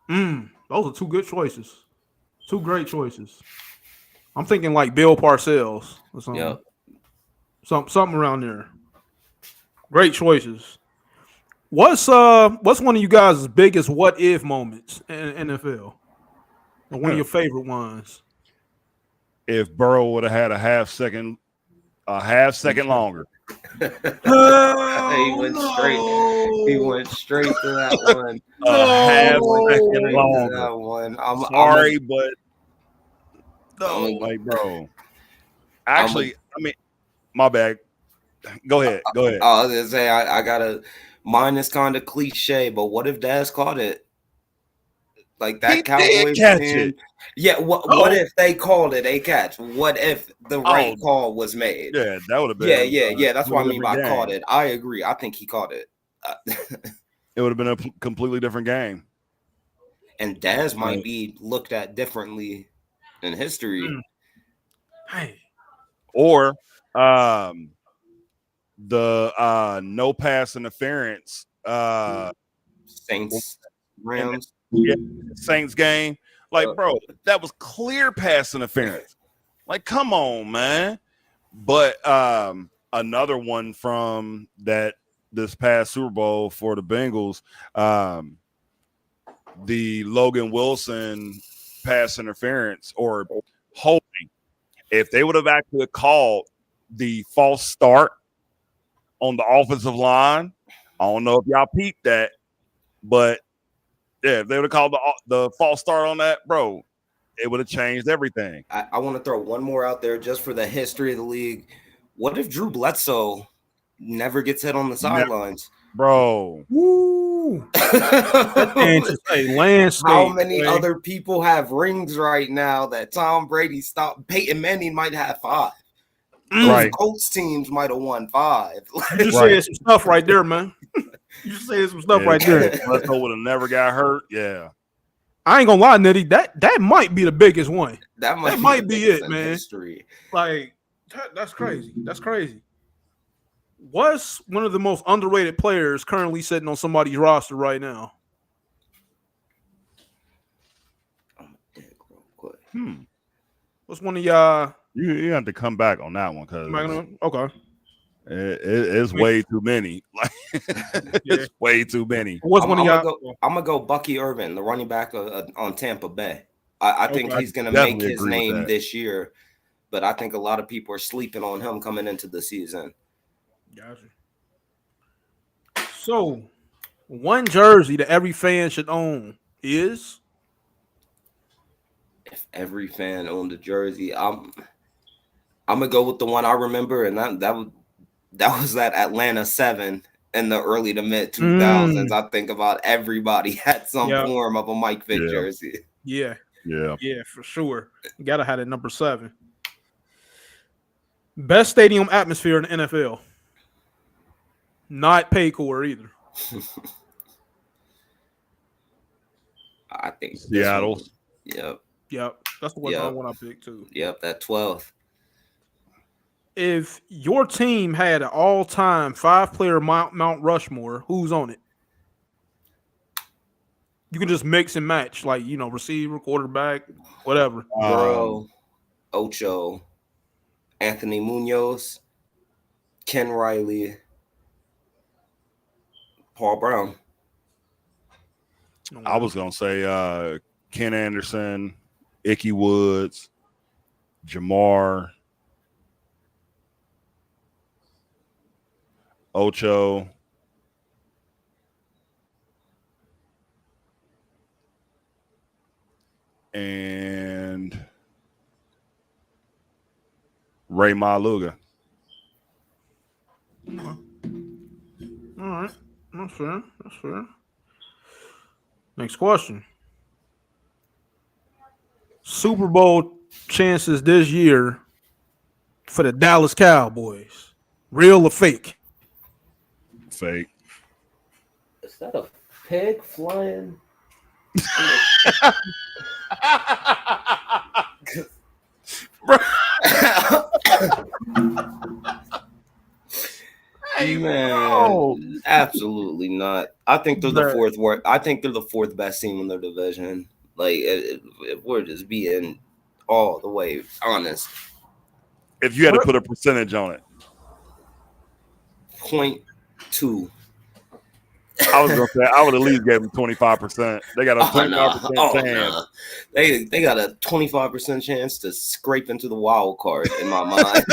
Those are two good choices. Two great choices. I'm thinking like Bill Parcells or something. Yep. Something around there. Great choices. What's one of you guys' biggest what if moments in NFL? Or one of your favorite ones? If Burrow would have had a half second longer. He went straight to that one. Half second That longer. one. Sorry, but no, like, bro. Actually, I mean, my bad. Go ahead. I was gonna say I gotta. Mine is kind of cliche, but what if Daz caught it? Like that Cowboys team. Yeah. What if they called it a catch? What if the right call was made? Yeah, that would have been. Yeah. That's what I mean by caught it. I agree. I think he caught it. It would have been a completely different game. And Daz might be looked at differently in history. Hey. Or the no pass interference Saints Rams. Saints game. Like, bro, that was clear pass interference. Like, come on, man. But another one from this past Super Bowl for the Bengals, the Logan Wilson pass interference or holding. If they would have actually called the false start on the offensive line, I don't know if y'all peeped that, but yeah, if they would have called the false start on that, bro, it would have changed everything. I want to throw one more out there just for the history of the league. What if Drew Bledsoe never gets hit on the sidelines? Bro. Woo. Landscape. How many other people have rings right now that Tom Brady stopped? Peyton Manning might have 5. Right. Colts teams might have won 5. You just said some stuff right there, man. You just said some stuff right there. Bledsoe would have never got hurt. Yeah. I ain't gonna lie, Nitty. That might be the biggest one. That might be it, man. History. Like that's crazy. That's crazy. What's one of the most underrated players currently sitting on somebody's roster right now? What's one of y'all? You have to come back on that one because okay. It's way too many. Like it's way too many. What's one of y'all? I'm gonna go Bucky Irvin, the running back on Tampa Bay. I think he's gonna make his name this year, but I think a lot of people are sleeping on him coming into the season. Gotcha. So, one jersey that every fan should own is. If every fan owned a jersey, I'm gonna go with the one I remember, and that was that Atlanta 7 in the early to mid 2000s. I think about everybody had some form of a Mike Vick jersey. Yeah, for sure. You gotta have it number 7. Best stadium atmosphere in the NFL. Not Paycor either. I think Seattle. Yep. That's the one I want to pick too. Yep, that 12th. If your team had an all-time 5-player Mount Rushmore, who's on it? You can just mix and match, like receiver, quarterback, whatever. Burrow, Ocho, Anthony Munoz, Ken Riley, Paul Brown. I was gonna say Ken Anderson, Ickey Woods, Jamar, Ocho. And Ray Maluga. All right. That's fair. That's fair. Next question. Super Bowl chances this year for the Dallas Cowboys. Real or fake? Fake. Is that a pig flying? Man, absolutely not. I think they're the fourth worst. I think they're the fourth best team in their division. Like, if we're just being all the way honest. If you had to put a percentage on it, 0.2. I was gonna say I would at least give them 25%. They got a 25% chance. No. They got a 25% chance to scrape into the wild card in my mind.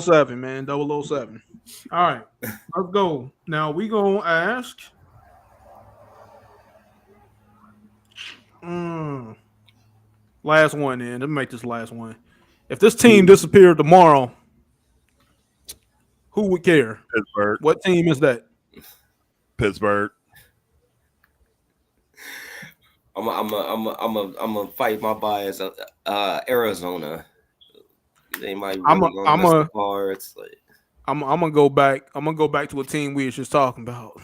007, man. 007. All right, let's go. Now we gonna ask. Last one, then. Let me make this last one. If this team disappeared tomorrow, who would care? Pittsburgh. What team is that? Pittsburgh. I'm gonna fight my bias. Arizona. They might. Really I'm gonna go back. I'm gonna go back to a team we were just talking about.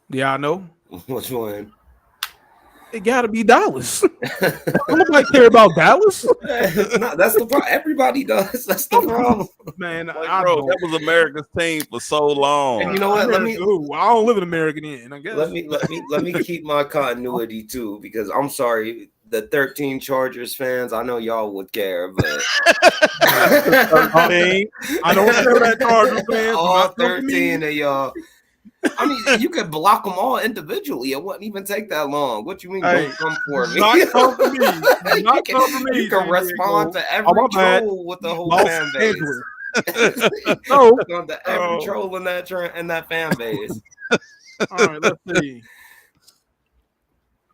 Yeah, I know. Which one? It gotta be Dallas. Nobody care about Dallas. No, that's the problem. Everybody does. That's the problem, man. Bro, that was America's team for so long. And you know what? I don't live in America then. I guess. Let me keep my continuity too, because I'm sorry, the 13 Chargers fans. I know y'all would care, but I don't care that Chargers fans. All 13 of y'all. I mean, you could block them all individually. It wouldn't even take that long. What you mean? Don't come for me. Not come for me. Not come for me. You can respond to every troll with the whole fan base. To every troll in that fan base. All right, let's see.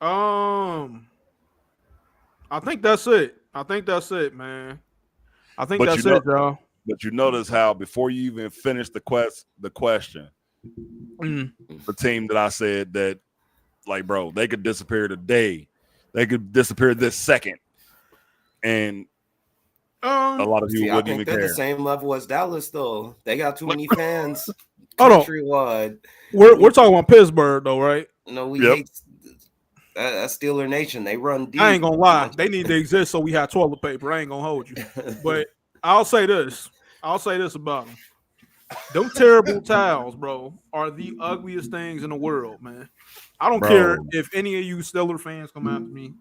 I think that's it. Man. I think that's it, y'all. But you notice how before you even finish the question. The team that I said that, like, bro, they could disappear today. They could disappear this second. And a lot of people wouldn't even care. They're the same level as Dallas, though. They got too many fans countrywide. We're talking about Pittsburgh, though, right? No, we hate that Steeler Nation. They run deep. I ain't gonna lie. They need to exist so we have toilet paper. I ain't gonna hold you. But I'll say this about them. Them terrible towels, bro, are the ugliest things in the world, man. I don't care if any of you Steelers fans come after me.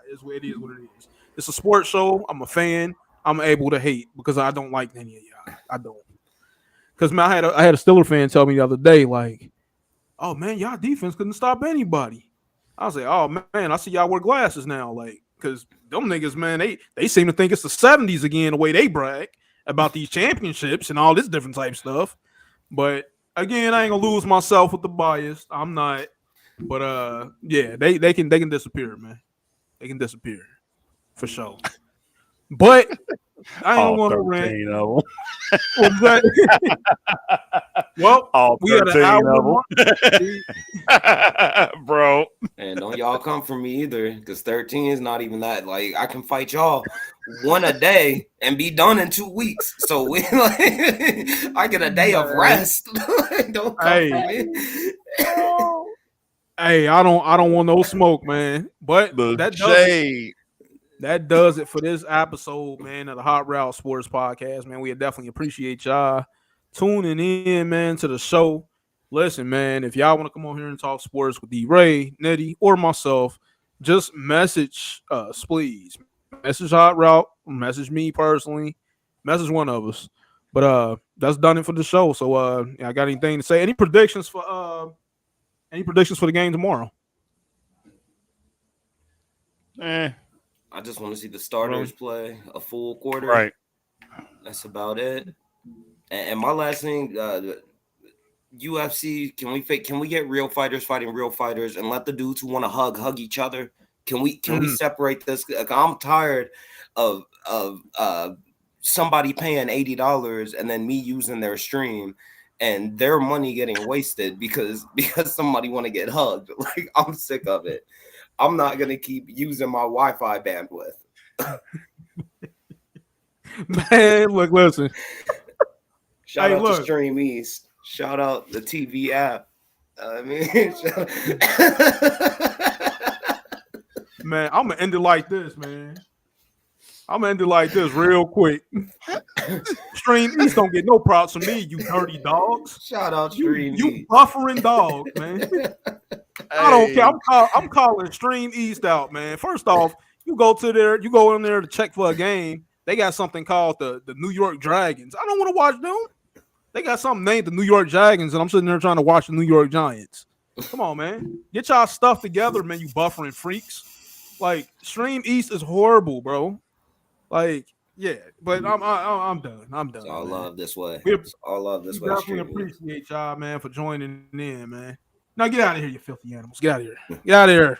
It is what it is. It's a sports show. I'm a fan. I'm able to hate because I don't like any of y'all. I don't. Because, man, I had a Steelers fan tell me the other day, like, oh, man, y'all defense couldn't stop anybody. I was like, oh, man, I see y'all wear glasses now. Like, because them niggas, man, they seem to think it's the 70s again, the way they brag about these championships and all this different type stuff. But again, I ain't gonna lose myself with the bias. I'm not. But yeah, they can disappear, man. They can disappear for sure. But I ain't want to rant. Well, we had an hour, bro. And don't y'all come for me either, because 13 is not even that. Like, I can fight y'all one a day and be done in 2 weeks. So I get a day of rest. Don't come for me. Hey, I don't want no smoke, man. But that does it for this episode, man, of the Hot Route Sports Podcast, man. We definitely appreciate y'all tuning in, man, to the show. Listen, man, if y'all want to come on here and talk sports with D-Ray, Nettie, or myself, just message us, please. Message Hot Route, message me personally, message one of us. But that's done it for the show. So I got anything to say? Any predictions for the game tomorrow? I just want to see the starters play a full quarter. Right. That's about it. And my last thing, UFC, can we get real fighters fighting real fighters and let the dudes who want to hug each other? Can we separate this? Like, I'm tired of somebody paying $80 and then me using their stream and their money getting wasted because somebody want to get hugged. Like, I'm sick of it. I'm not gonna keep using my Wi-Fi bandwidth. Man, look, listen. Shout out to Stream East. Shout out the TV app. I mean, man, I'm gonna end it like this, man. I'm gonna end it like this real quick. Stream East don't get no props from me, you dirty dogs. Shout out Stream East. You buffering dog, man. I don't care. I'm calling Stream East out, man. First off, you go in there to check for a game. They got something called the New York Dragons. I don't want to watch them. They got something named the New York Dragons, and I'm sitting there trying to watch the New York Giants. Come on, man. Get y'all stuff together, man, you buffering freaks. Like, Stream East is horrible, bro. Like, yeah, but I'm done. It's all love this way. It's all love this way. Definitely appreciate y'all, man, for joining in, man. Now get out of here, you filthy animals. Get out of here. Get out of here.